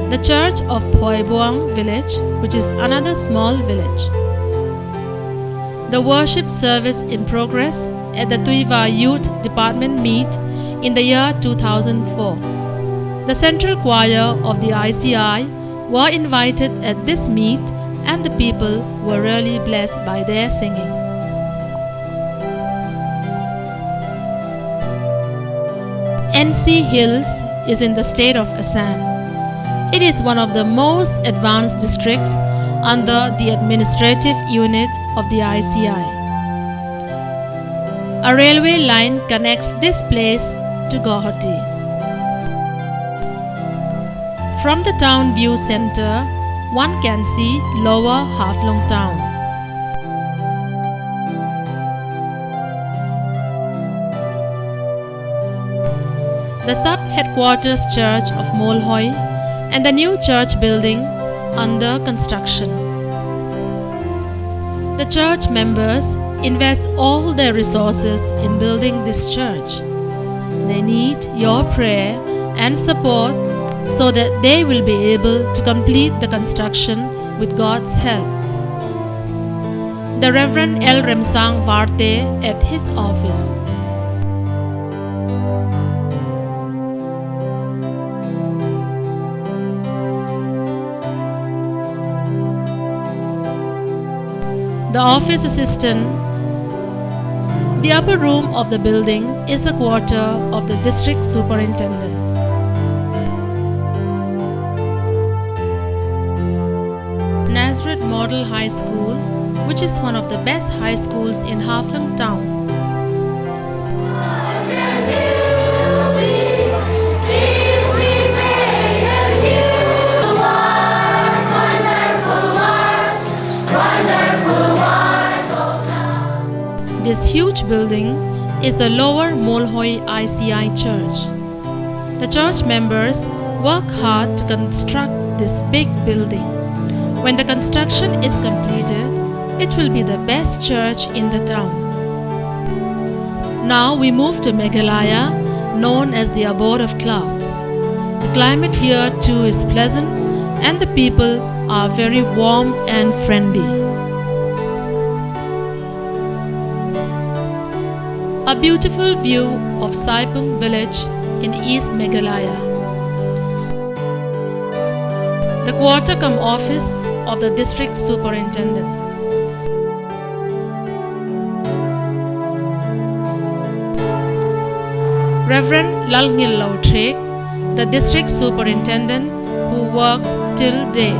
The church of Poibuang village, which is another small village. The worship service in progress at the Tuivai Youth Department meet in the year 2004. The central choir of the ICI were invited at this meet, and the people were really blessed by their singing. NC Hills is in the state of Assam. It is one of the most advanced districts under the administrative unit of the ICI. A railway line connects this place to Guwahati. From the town view center, one can see Lower Haflong town. The sub-headquarters church of Molhoy and the new church building under construction. The church members invest all their resources in building this church. They need your prayer and support so that they will be able to complete the construction with God's help. The Reverend L. Remsang Varte at his office. The office assistant. The upper room of the building is the quarter of the district superintendent. Nazareth Model High School, which is one of the best high schools in Haflong town. This huge building is the Lower Molhoy ICI Church. The church members work hard to construct this big building. When the construction is completed, it will be the best church in the town. Now we move to Meghalaya, known as the Abode of Clouds. The climate here too is pleasant, and the people are very warm and friendly. A beautiful view of Saipum village in East Meghalaya. The quarter-cum office of the district superintendent. Reverend Lalngil Lautrek, the district superintendent who works till day.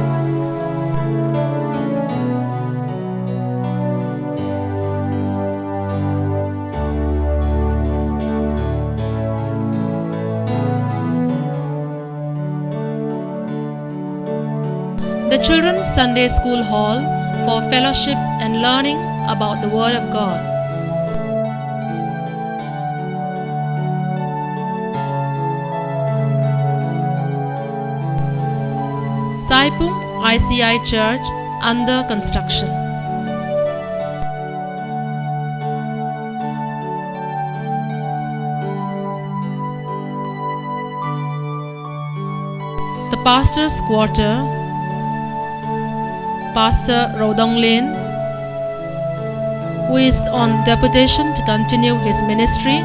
The Children's Sunday School Hall for fellowship and learning about the Word of God. Saipung ICI Church under construction. The pastor's quarter, Pastor Rodong Lin, who is on deputation to continue his ministry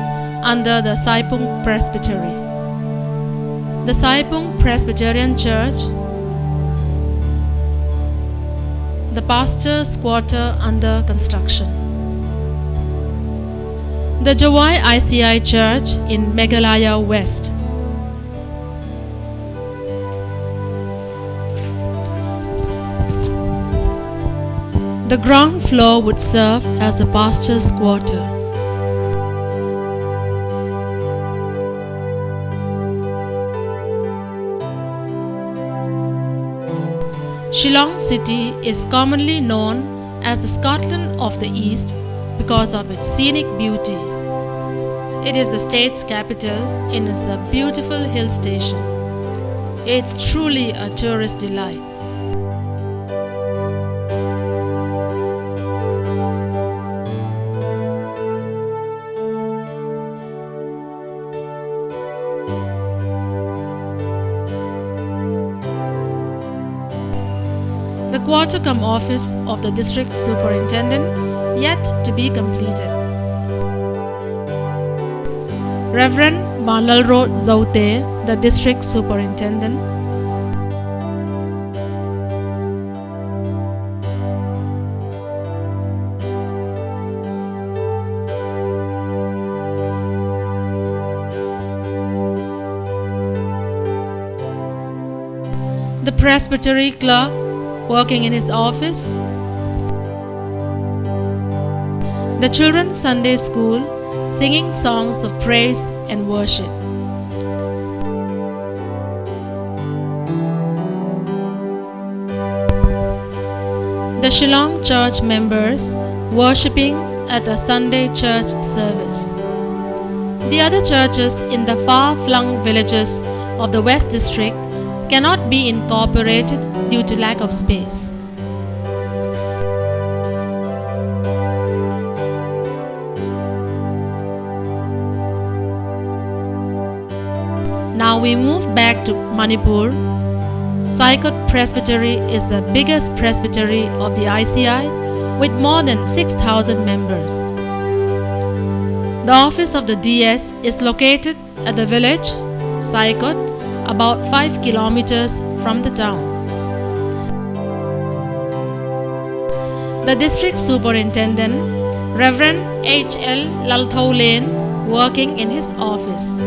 under the Saipung Presbytery. The Saipung Presbyterian Church, the pastor's quarter under construction. The Jawai ICI Church in Meghalaya West. The ground floor would serve as the pastor's quarter. Shillong city is commonly known as the Scotland of the East because of its scenic beauty. It is the state's capital and is a beautiful hill station. It's truly a tourist delight. The quarter-cum office of the district superintendent yet to be completed. Reverend Banlalro Zaute, the district superintendent. The presbytery clerk working in his office. The children's Sunday school singing songs of praise and worship. The Shillong church members worshipping at a Sunday church service. The other churches in the far-flung villages of the West District cannot be incorporated due to lack of space. Now we move back to Manipur. Saikot Presbytery is the biggest presbytery of the ICI with more than 6,000 members. The office of the DS is located at the village Saikot, about 5 kilometers from the town. The district superintendent, Reverend H.L. Lalthau Lane, working in his office.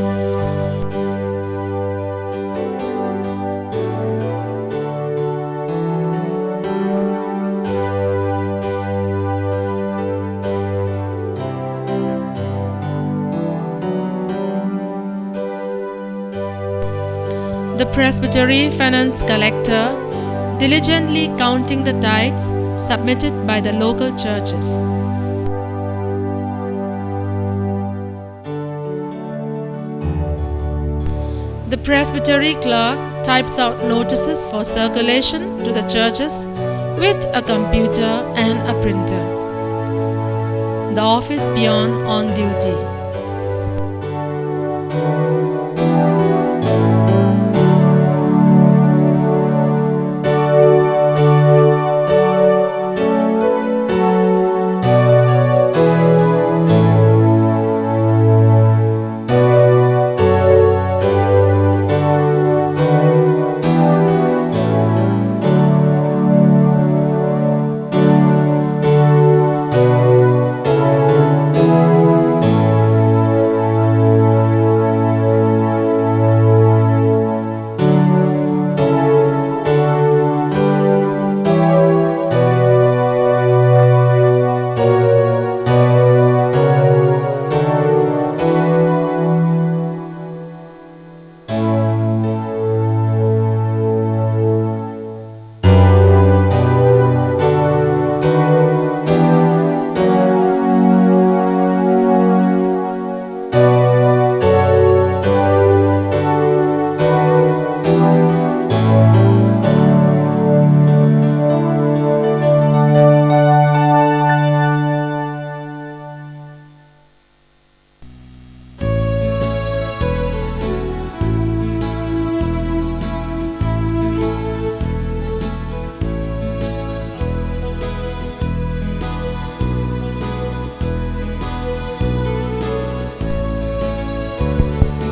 The presbytery finance collector diligently counting the tithes submitted by the local churches. The presbytery clerk types out notices for circulation to the churches with a computer and a printer. The office peon on duty.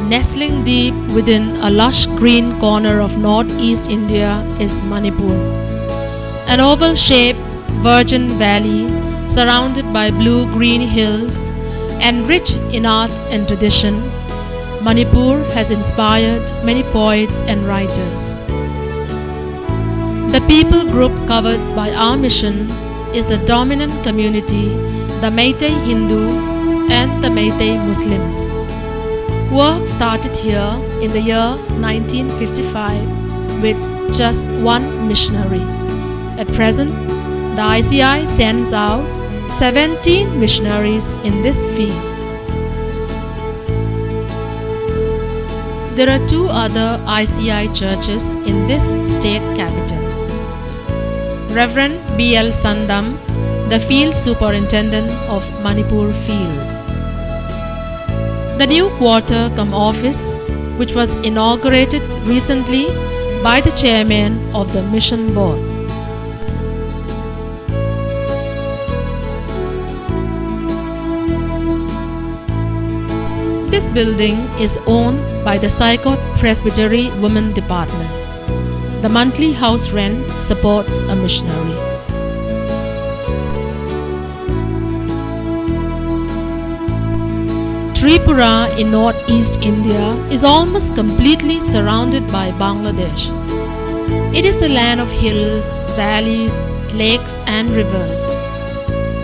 Nestling deep within a lush green corner of northeast India is Manipur. An oval-shaped virgin valley surrounded by blue-green hills and rich in art and tradition, Manipur has inspired many poets and writers. The people group covered by our mission is a dominant community, the Meitei Hindus and the Meitei Muslims. Work started here in the year 1955 with just one missionary. At present, the ICI sends out 17 missionaries in this field. There are two other ICI churches in this state capital. Reverend B.L. Sandam, the Field Superintendent of Manipur Field. The new quarter cum office, which was inaugurated recently by the chairman of the mission board. This building is owned by the Sycot Presbytery Women Department. The monthly house rent supports a missionary. Tripura in northeast India is almost completely surrounded by Bangladesh. It is a land of hills, valleys, lakes and rivers.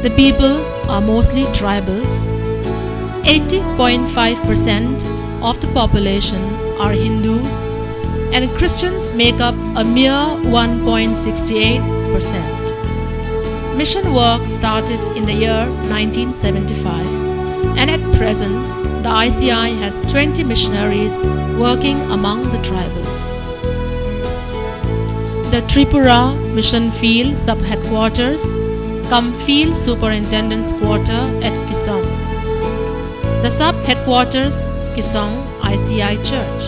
The people are mostly tribals. 80.5% of the population are Hindus and Christians make up a mere 1.68%. Mission work started in the year 1975 and at present the ICI has 20 missionaries working among the tribals. The Tripura Mission Field Sub-Headquarters cum Field Superintendent's Quarter at Kisong. The Sub-Headquarters, Kisong ICI Church.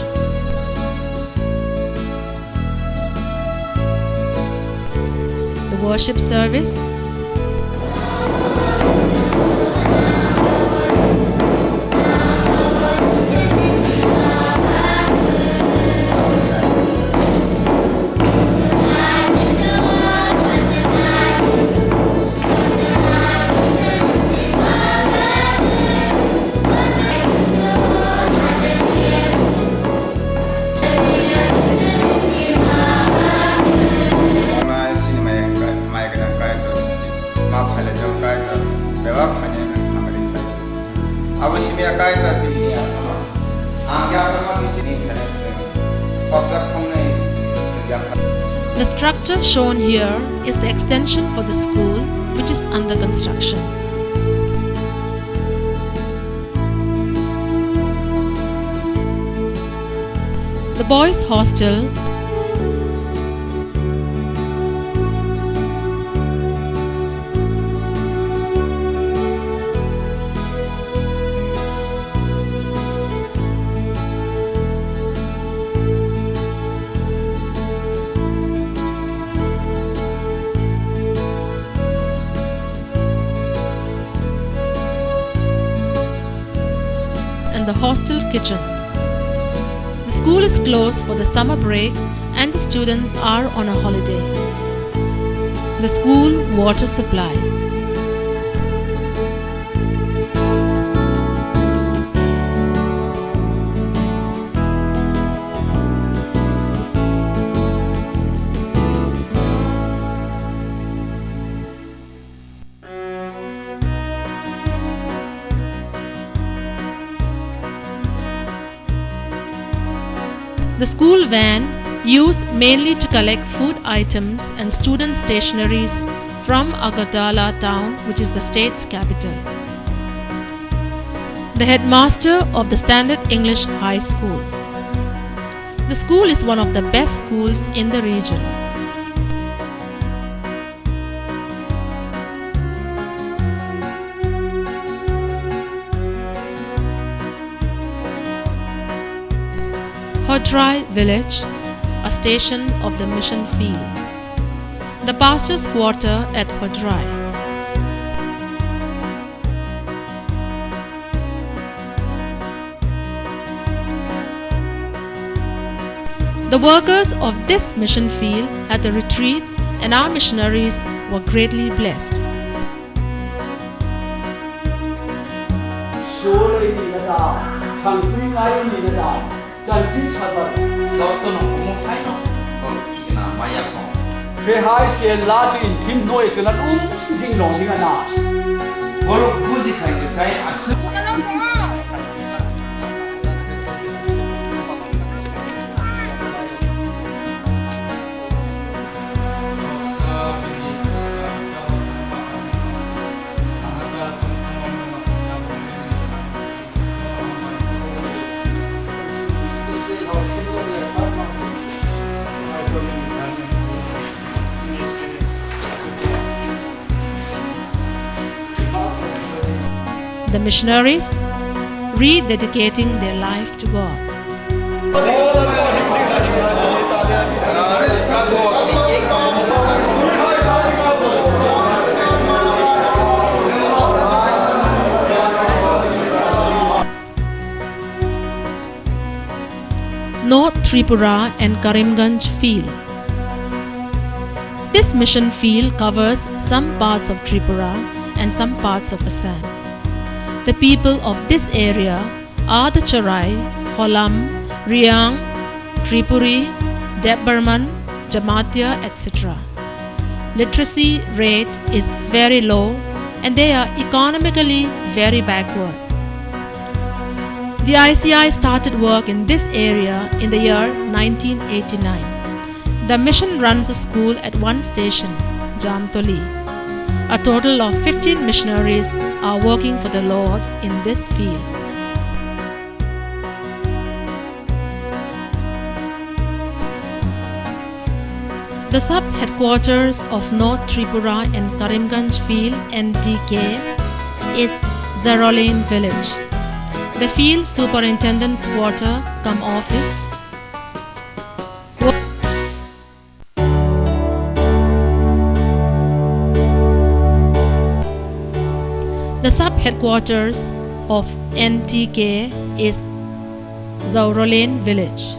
The worship service. The structure shown here is the extension for the school, which is under construction. The boys' hostel and the hostel kitchen. The school is closed for the summer break and the students are on a holiday. The school water supply. The school van used mainly to collect food items and student stationeries from Agartala town, which is the state's capital. The headmaster of the Standard English High School. The school is one of the best schools in the region. Hodrai village, a station of the mission field. The pastor's quarter at Hodrai. The workers of this mission field had a retreat, and our missionaries were greatly blessed. The missionaries rededicating their life to God. North Tripura and Karimganj field. This mission field covers some parts of Tripura and some parts of Assam. The people of this area are the Charai, Holam, Riang, Tripuri, Debarman, Jamatia, etc. Literacy rate is very low and they are economically very backward. The ICI started work in this area in the year 1989. The mission runs a school at one station, Jamtoli. A total of 15 missionaries are working for the Lord in this field. The sub-headquarters of North Tripura and Karimganj field NTK is Zarolain village. The field superintendent's quarter cum office. The sub-headquarters of NTK is Zarolain village.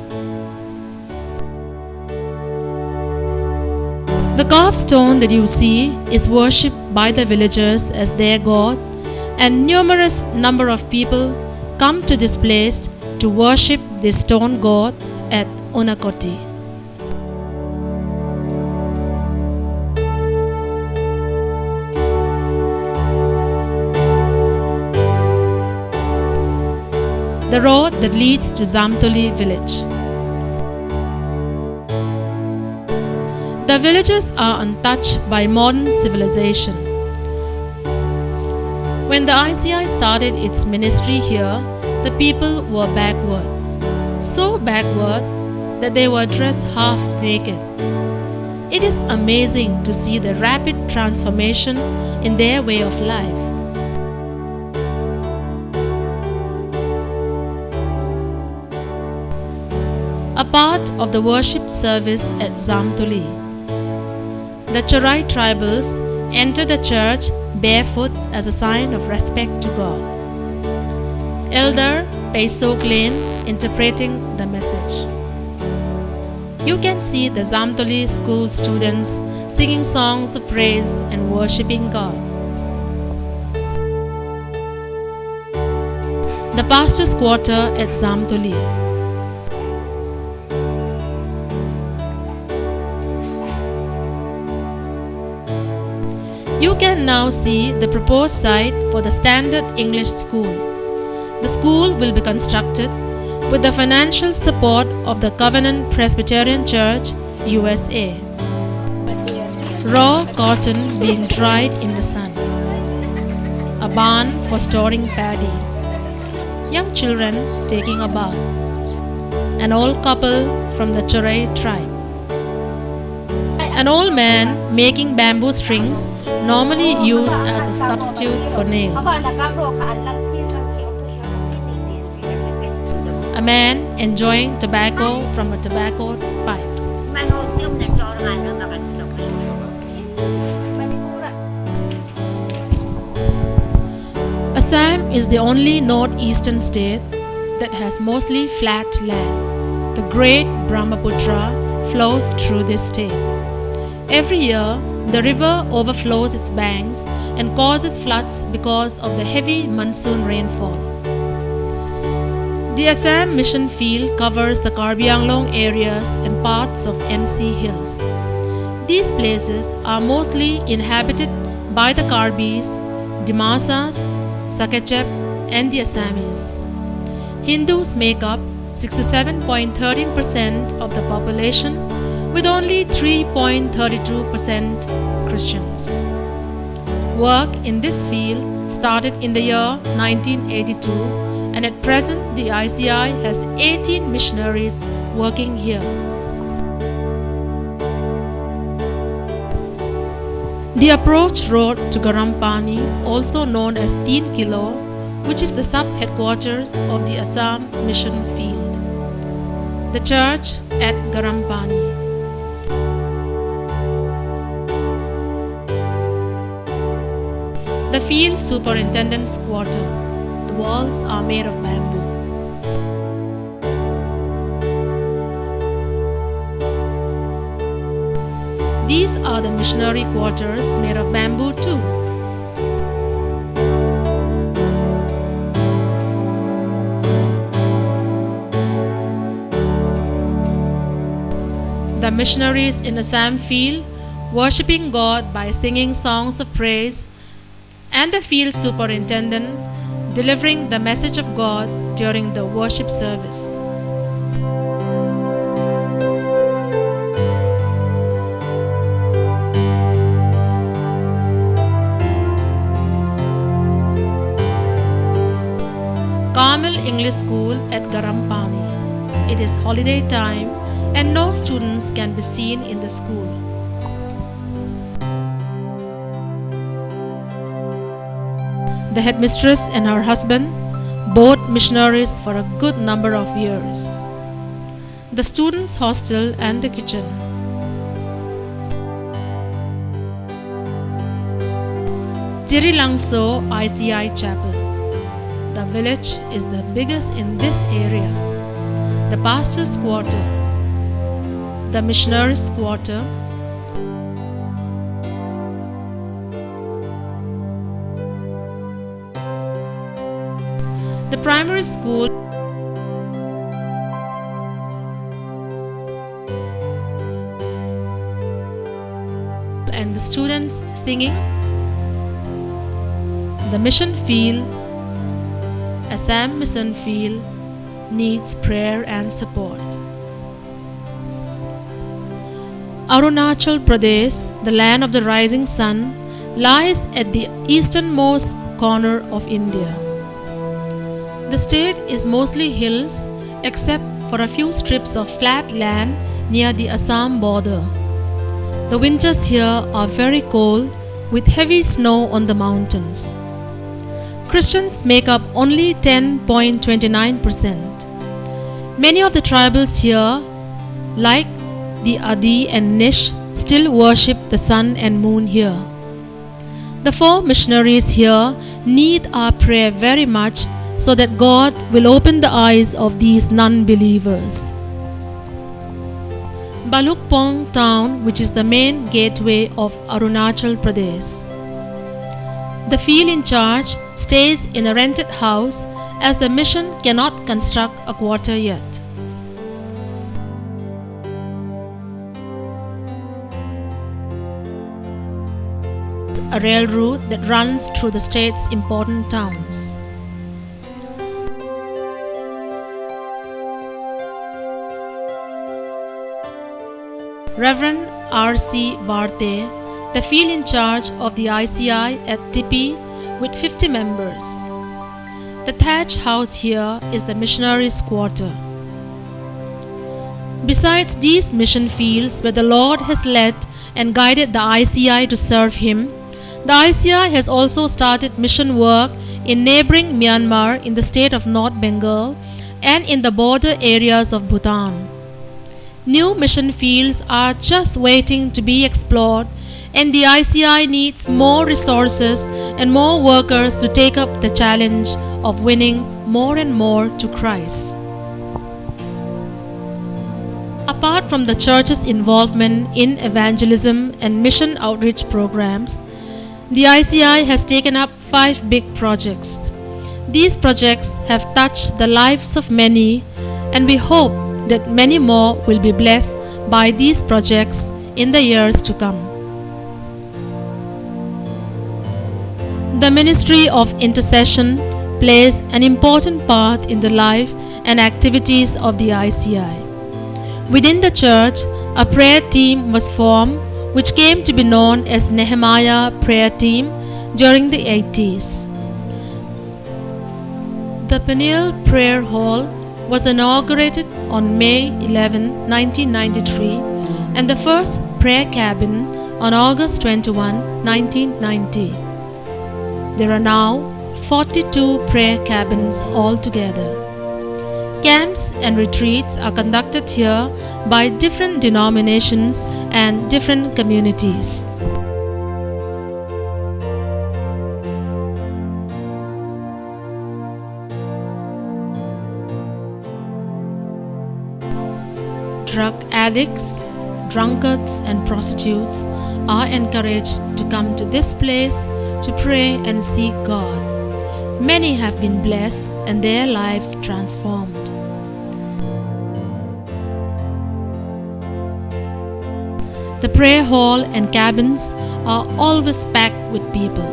The carved stone that you see is worshipped by the villagers as their god, and numerous number of people come to this place to worship this stone god at Unakoti. The road that leads to Zamtoli village. The villages are untouched by modern civilization. When the ICI started its ministry here, the people were backward. So backward that they were dressed half naked. It is amazing to see the rapid transformation in their way of life. A part of the worship service at Zamtoli. The Charai tribals enter the church barefoot as a sign of respect to God. Elder Paisok Lane interpreting the message. You can see the Zamtoli school students singing songs of praise and worshipping God. The pastor's quarter at Zamtoli. You can now see the proposed site for the Standard English School. The school will be constructed with the financial support of the Covenant Presbyterian Church, USA. Raw cotton being dried in the sun. A barn for storing paddy. Young children taking a bath. An old couple from the Charai tribe. An old man making bamboo strings normally used as a substitute for nails. A man enjoying tobacco from a tobacco pipe. Assam is the only northeastern state that has mostly flat land. The great Brahmaputra flows through this state. Every year, the river overflows its banks and causes floods because of the heavy monsoon rainfall. The Assam mission field covers the Karbi Anglong areas and parts of NC Hills. These places are mostly inhabited by the Karbis, Dimasas, Sakechep, and the Assamese. Hindus make up 67.13% of the population, with only 3.32% Christians. Work in this field started in the year 1982, and at present the ICI has 18 missionaries working here. The approach road to Garampani, also known as Teen Kilo, which is the sub-headquarters of the Assam mission field. The church at Garampani. The field superintendent's quarter. The walls are made of bamboo. These are the missionary quarters made of bamboo too. The missionaries in Assam field worshipping God by singing songs of praise, and the field superintendent delivering the message of God during the worship service. Carmel English School at Garampani. It is holiday time and no students can be seen in the school. The headmistress and her husband, both missionaries for a good number of years. The students' hostel and the kitchen. Tirilangso ICI Chapel. The village is the biggest in this area. The pastor's quarter, the missionaries' quarter, the primary school, and the students singing, the mission field, Assam mission field needs prayer and support. Arunachal Pradesh, the land of the rising sun, lies at the easternmost corner of India. The state is mostly hills except for a few strips of flat land near the Assam border. The winters here are very cold with heavy snow on the mountains. Christians make up only 10.29%. Many of the tribals here, like the Adi and Nish, still worship the sun and moon here. The 4 missionaries here need our prayer very much so that God will open the eyes of these non-believers. Balukpong town, which is the main gateway of Arunachal Pradesh. The field in charge stays in a rented house as the mission cannot construct a quarter yet. A rail route that runs through the state's important towns. Reverend R.C. Barte, the field in charge of the ICI at Tipi with 50 members. The thatch house here is the missionaries' quarter. Besides these mission fields where the Lord has led and guided the ICI to serve Him, the ICI has also started mission work in neighboring Myanmar in the state of North Bengal and in the border areas of Bhutan. New mission fields are just waiting to be explored, and the ICI needs more resources and more workers to take up the challenge of winning more and more to Christ. Apart from the church's involvement in evangelism and mission outreach programs, the ICI has taken up 5 big projects. These projects have touched the lives of many, and we hope that many more will be blessed by these projects in the years to come. The ministry of intercession plays an important part in the life and activities of the ICI. Within the church, a prayer team was formed which came to be known as Nehemiah Prayer Team during the 80s. The Peniel Prayer Hall was inaugurated on May 11, 1993, and the first prayer cabin on August 21, 1990. There are now 42 prayer cabins altogether. Camps and retreats are conducted here by different denominations and different communities. Drug addicts, drunkards, and prostitutes are encouraged to come to this place to pray and seek God. Many have been blessed and their lives transformed. The prayer hall and cabins are always packed with people.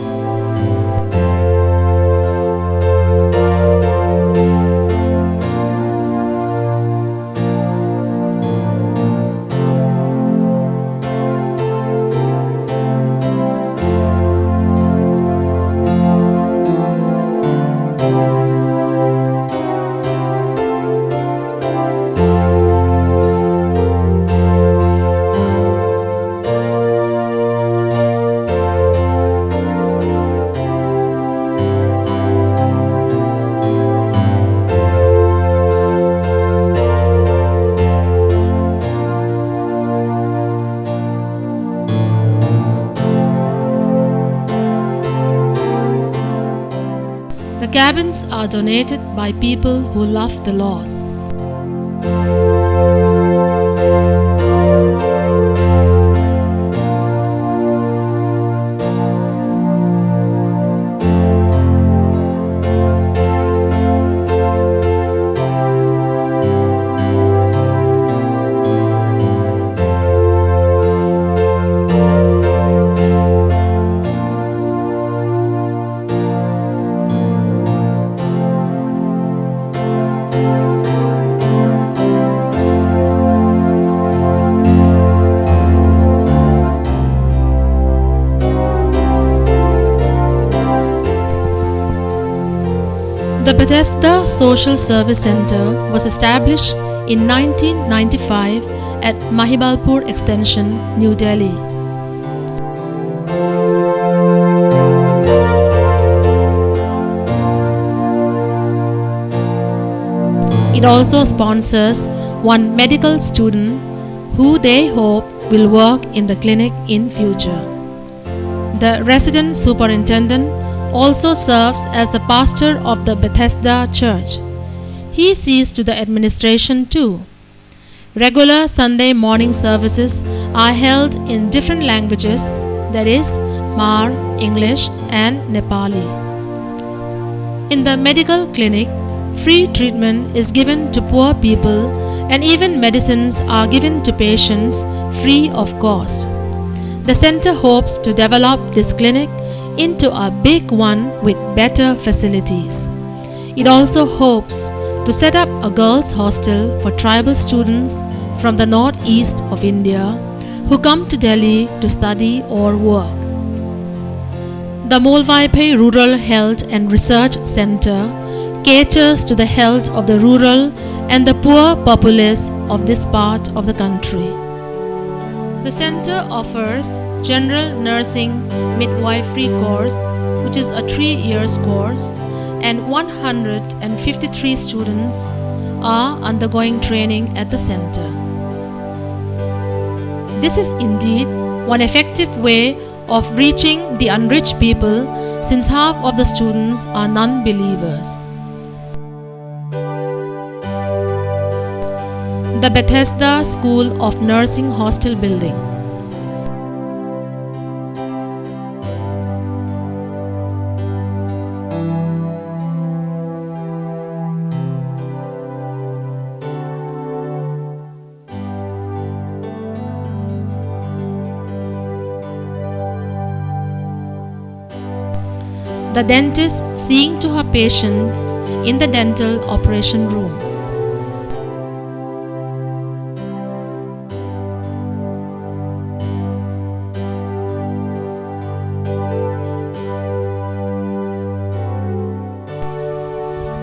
The cabins are donated by people who love the Lord. The Bethesda Social Service Center was established in 1995 at Mahibalpur Extension, New Delhi. It also sponsors one medical student who they hope will work in the clinic in future. The resident superintendent also serves as the pastor of the Bethesda Church. He sees to the administration too. Regular Sunday morning services are held in different languages, that is, Mar, English, and Nepali. In the medical clinic, free treatment is given to poor people, and even medicines are given to patients free of cost. The center hopes to develop this clinic into a big one with better facilities. It also hopes to set up a girls' hostel for tribal students from the northeast of India who come to Delhi to study or work. The Molvaipai Rural Health and Research Center caters to the health of the rural and the poor populace of this part of the country. The center offers General Nursing Midwifery course, which is a 3-year course, and 153 students are undergoing training at the center. This is indeed one effective way of reaching the unreached people, since half of the students are non-believers. the Bethesda School of Nursing Hostel building. The dentist seeing to her patients in the dental operation room.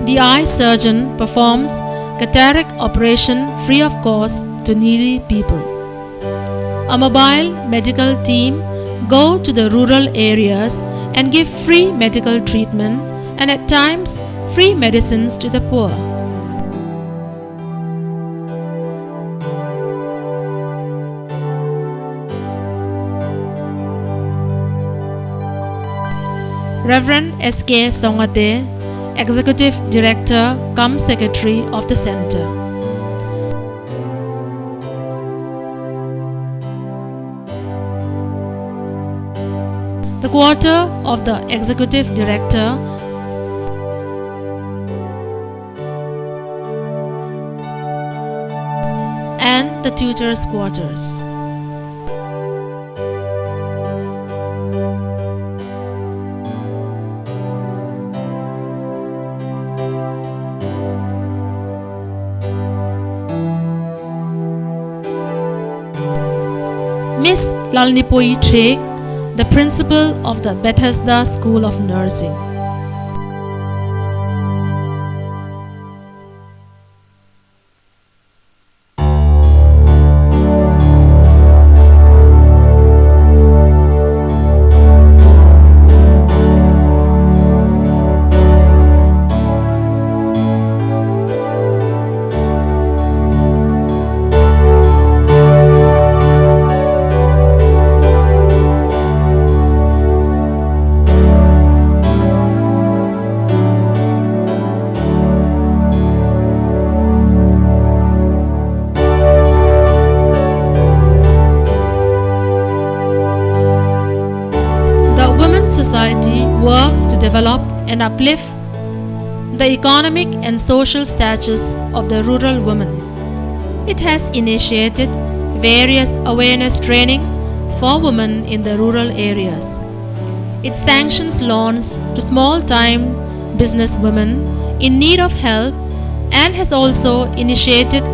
The eye surgeon performs cataract operation free of cost to needy people. A mobile medical team go to the rural areas and give free medical treatment and at times free medicines to the poor. Reverend S.K. Songate, Executive Director cum Secretary of the Center. The quarter of the Executive Director and the tutor's quarters. Miss Lalnipoi Trek, the principal of the Bethesda School of Nursing. Society works to develop and uplift the economic and social status of the rural woman. It has initiated various awareness training for women in the rural areas. It sanctions loans to small-time business women in need of help and has also initiated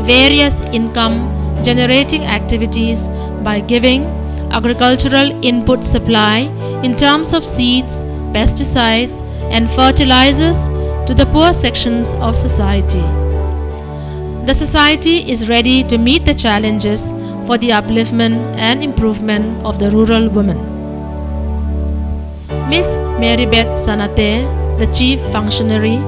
various income-generating activities by giving agricultural input supply in terms of seeds, pesticides, and fertilizers to the poor sections of society. The society is ready to meet the challenges for the upliftment and improvement of the rural woman. Miss Mary Beth Sanate, the Chief Functionary,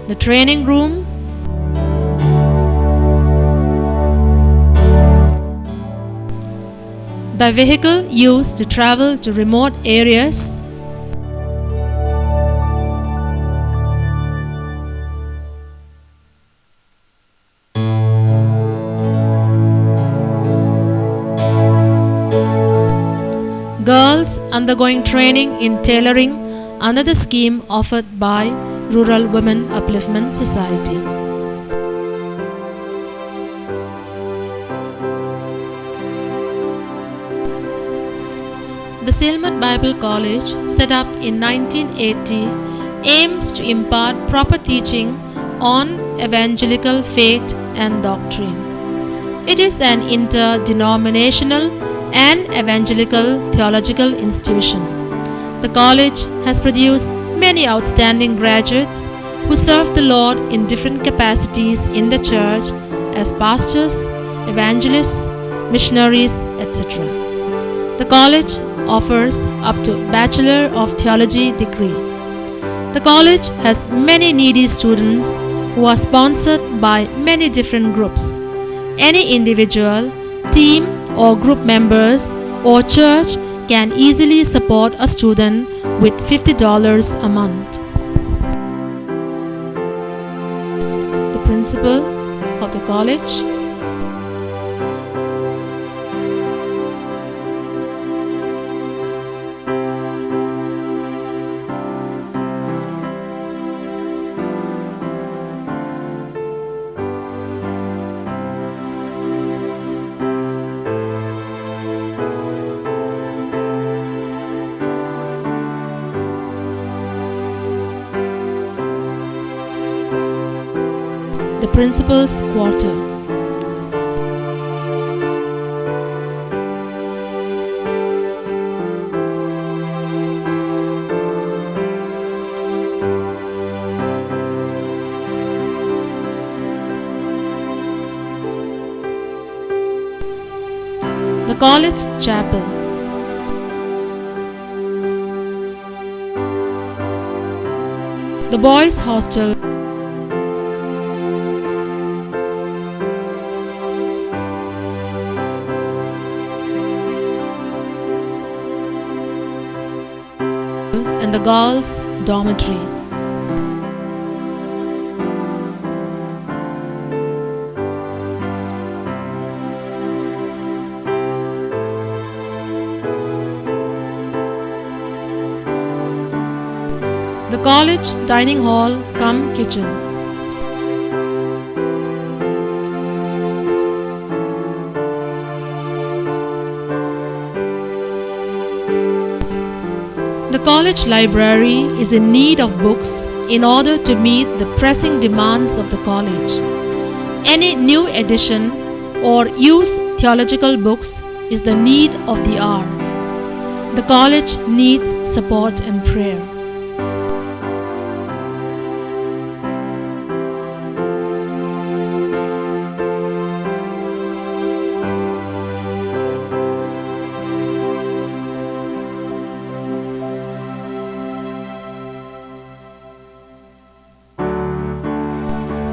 the training room, the vehicle used to travel to remote areas, girls undergoing training in tailoring under the scheme offered by Rural Women Upliftment Society. The Silmat Bible College, set up in 1980, aims to impart proper teaching on evangelical faith and doctrine. It is an interdenominational and evangelical theological institution. The college has produced many outstanding graduates who serve the Lord in different capacities in the church as pastors, evangelists, missionaries, etc. The college offers up to Bachelor of Theology degree. The college has many needy students who are sponsored by many different groups. Any individual, team or group members or church can easily support a student with $50 a month. The principal of the college, the principal's quarter. The college chapel. The boys' hostel. And the girls' dormitory. The college dining hall cum kitchen. The college library is in need of books in order to meet the pressing demands of the college. Any new edition or used theological books is the need of the hour. The college needs support and prayer.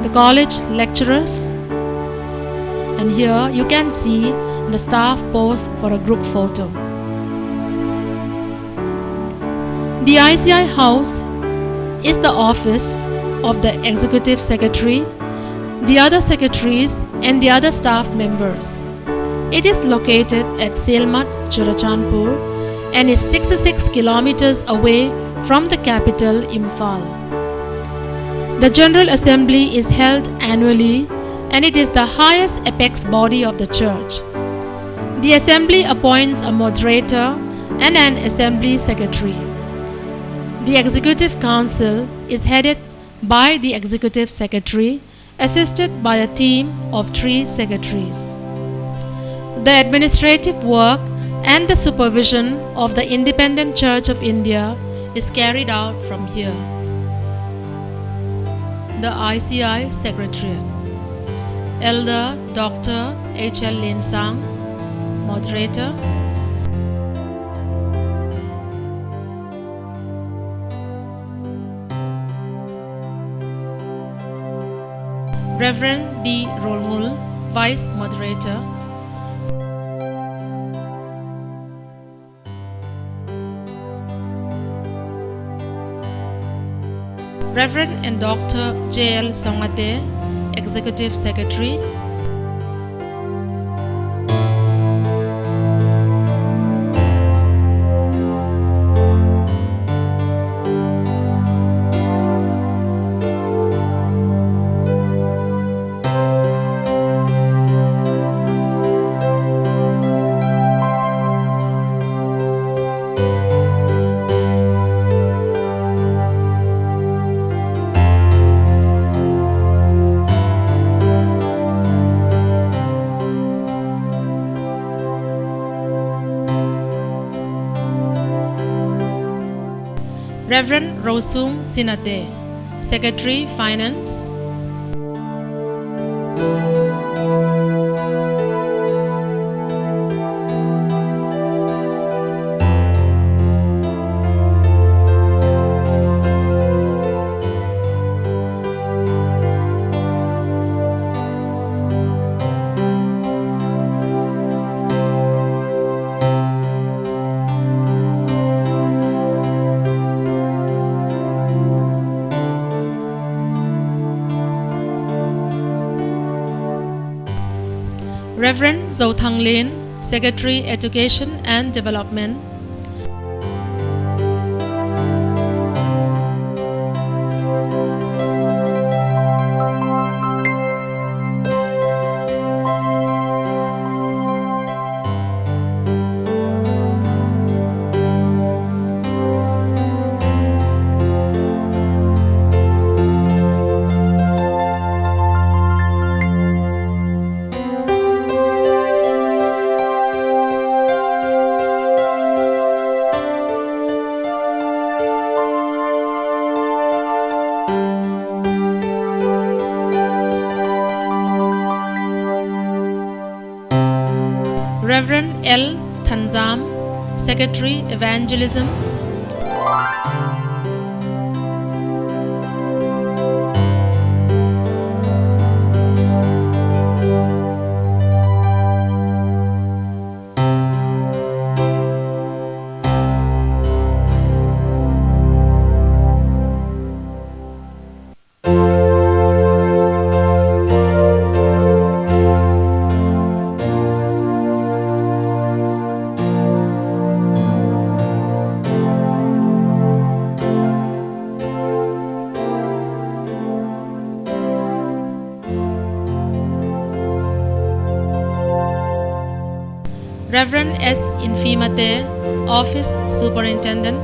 The college lecturers, and here you can see the staff pose for a group photo. The ICI house is the office of the executive secretary, the other secretaries and the other staff members. It is located at Silmat, Churachandpur and is 66 kilometers away from the capital Imphal. The General Assembly is held annually and it is the highest apex body of the church. The Assembly appoints a moderator and an Assembly secretary. The Executive Council is headed by the Executive Secretary, assisted by a team of 3 secretaries. The administrative work and the supervision of the Independent Church of India is carried out from here. The ICI Secretariat. Elder Dr. H.L. Linsang, Moderator. Reverend D. Rolmul, Vice Moderator. Reverend and Dr. J.L. Songate, Executive Secretary. Reverend Rosum Sinate, Secretary Finance. Reverend Zhou Thang Lin, Secretary Education and Development. Reverend L. Thanzam, Secretary Evangelism. Reverend S. Infimate, Office Superintendent.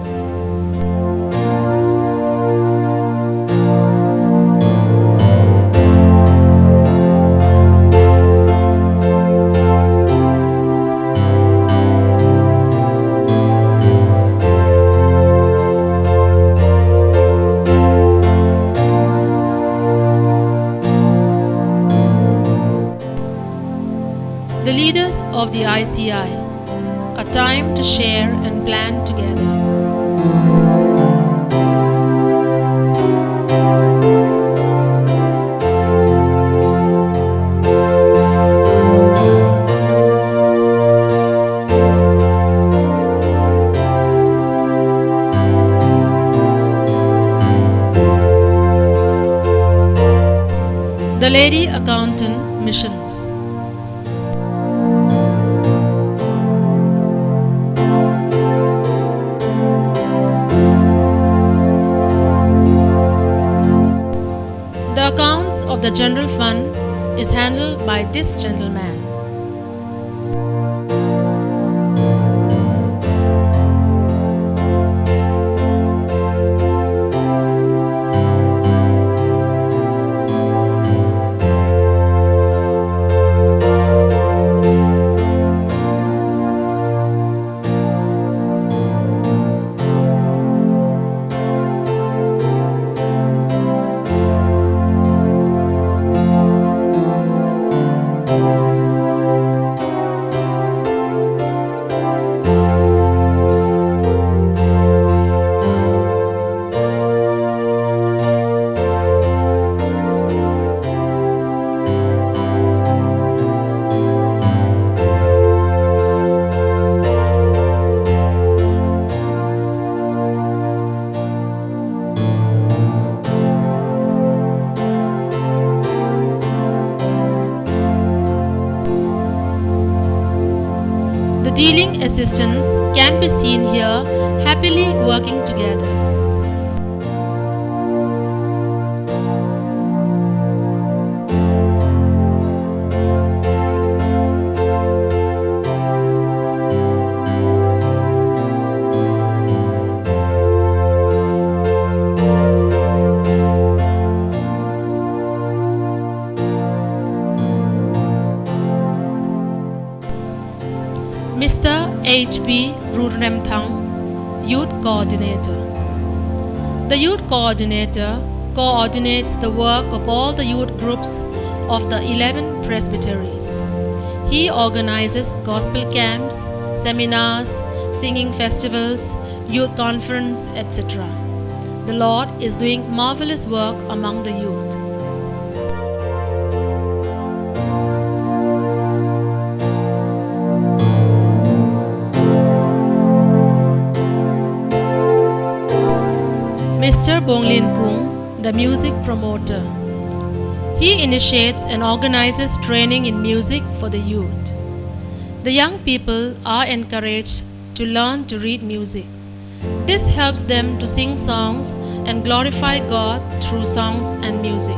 The leaders of the ICI, a time to share and plan together. The Lady Accountant Missions. The accounts of the general fund is handled by this gentleman. The dealing assistants can be seen here happily working together. Mr. H.P. Rudremthang, Youth Coordinator. The youth coordinator coordinates the work of all the youth groups of the 11 presbyteries. He organizes gospel camps, seminars, singing festivals, youth conference, etc. The Lord is doing marvelous work among the youth. Mr. Bonglin Kung, the music promoter. He initiates and organizes training in music for the youth. The young people are encouraged to learn to read music. This helps them to sing songs and glorify God through songs and music.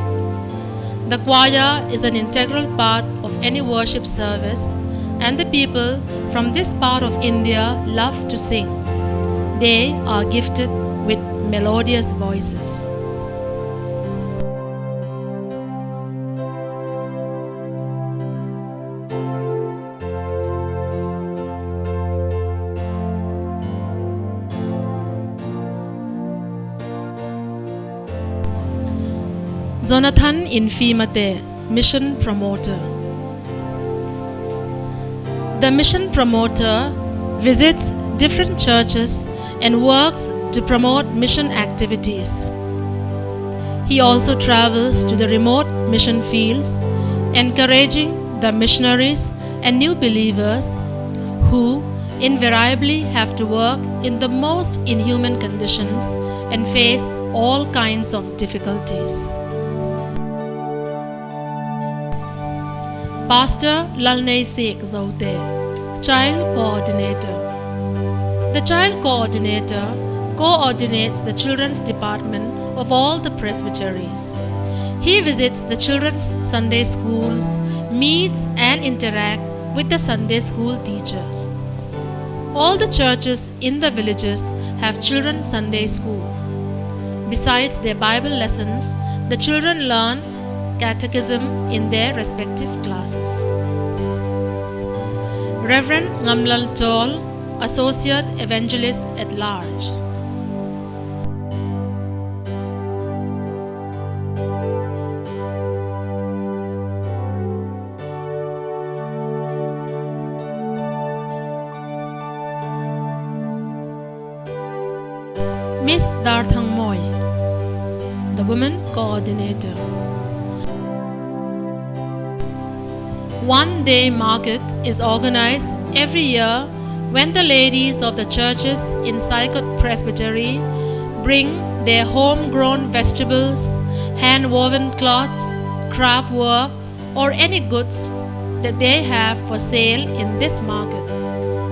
The choir is an integral part of any worship service, and the people from this part of India love to sing. They are gifted with melodious voices. Jonathan Infimate, mission promoter. The mission promoter visits different churches and works to promote mission activities. He also travels to the remote mission fields, encouraging the missionaries and new believers who invariably have to work in the most inhuman conditions and face all kinds of difficulties. Pastor Lalnei Sheikh Zaute, child coordinator. The child coordinator coordinates the children's department of all the presbyteries. He visits the children's Sunday schools, meets and interacts with the Sunday school teachers. All the churches in the villages have children's Sunday school. Besides their Bible lessons, the children learn catechism in their respective classes. Reverend Ngamlal Chol, Associate Evangelist at Large. Miss Darthang Moy, the woman coordinator. One day market is organized every year when the ladies of the churches in Saikot Presbytery bring their homegrown vegetables, hand-woven cloths, craft work, or any goods that they have for sale in this market.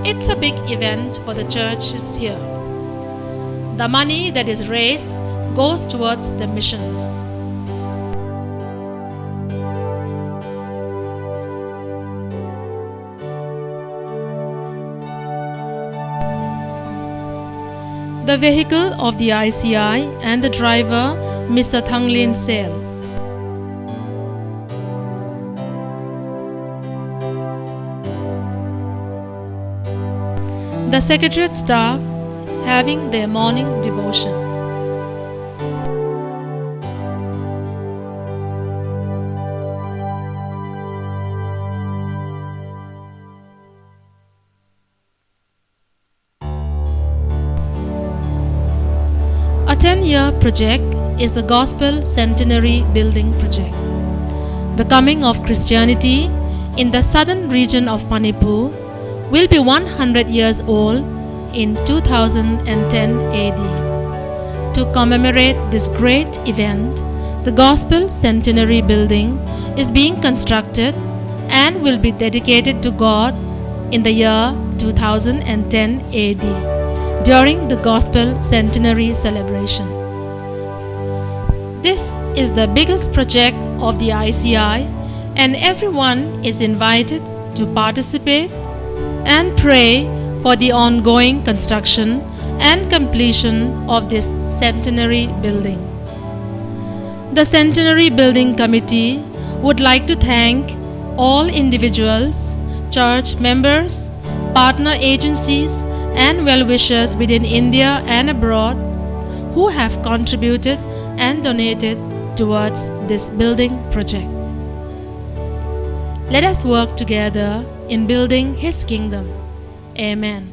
It's a big event for the churches here. The money that is raised goes towards the missions. The vehicle of the ICI and the driver, Mr. Thanglin Sel. The secretariat staff having their morning devotion. A 10-year project is the Gospel Centenary Building Project. The coming of Christianity in the southern region of Manipur will be 100 years old in 2010 AD. To commemorate this great event, the Gospel Centenary Building is being constructed and will be dedicated to God in the year 2010 AD during the Gospel Centenary celebration. This is the biggest project of the ICI, and everyone is invited to participate and pray for the ongoing construction and completion of this centenary building. The Centenary Building Committee would like to thank all individuals, church members, partner agencies, and well-wishers within India and abroad who have contributed and donated towards this building project. Let us work together in building His kingdom. Amen.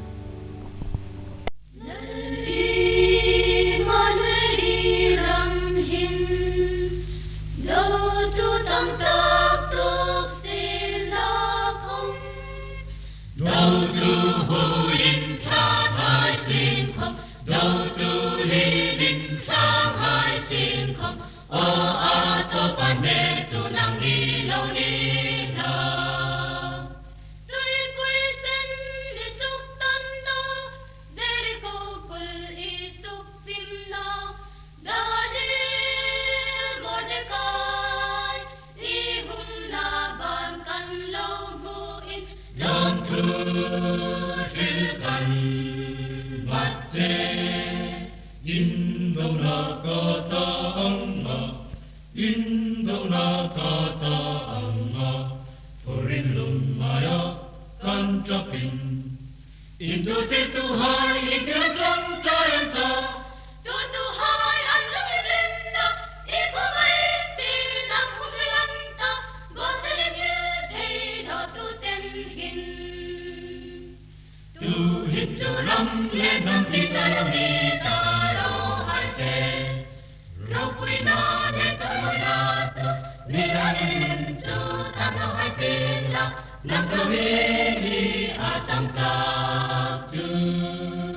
Nam tu hi ni a cham ka tu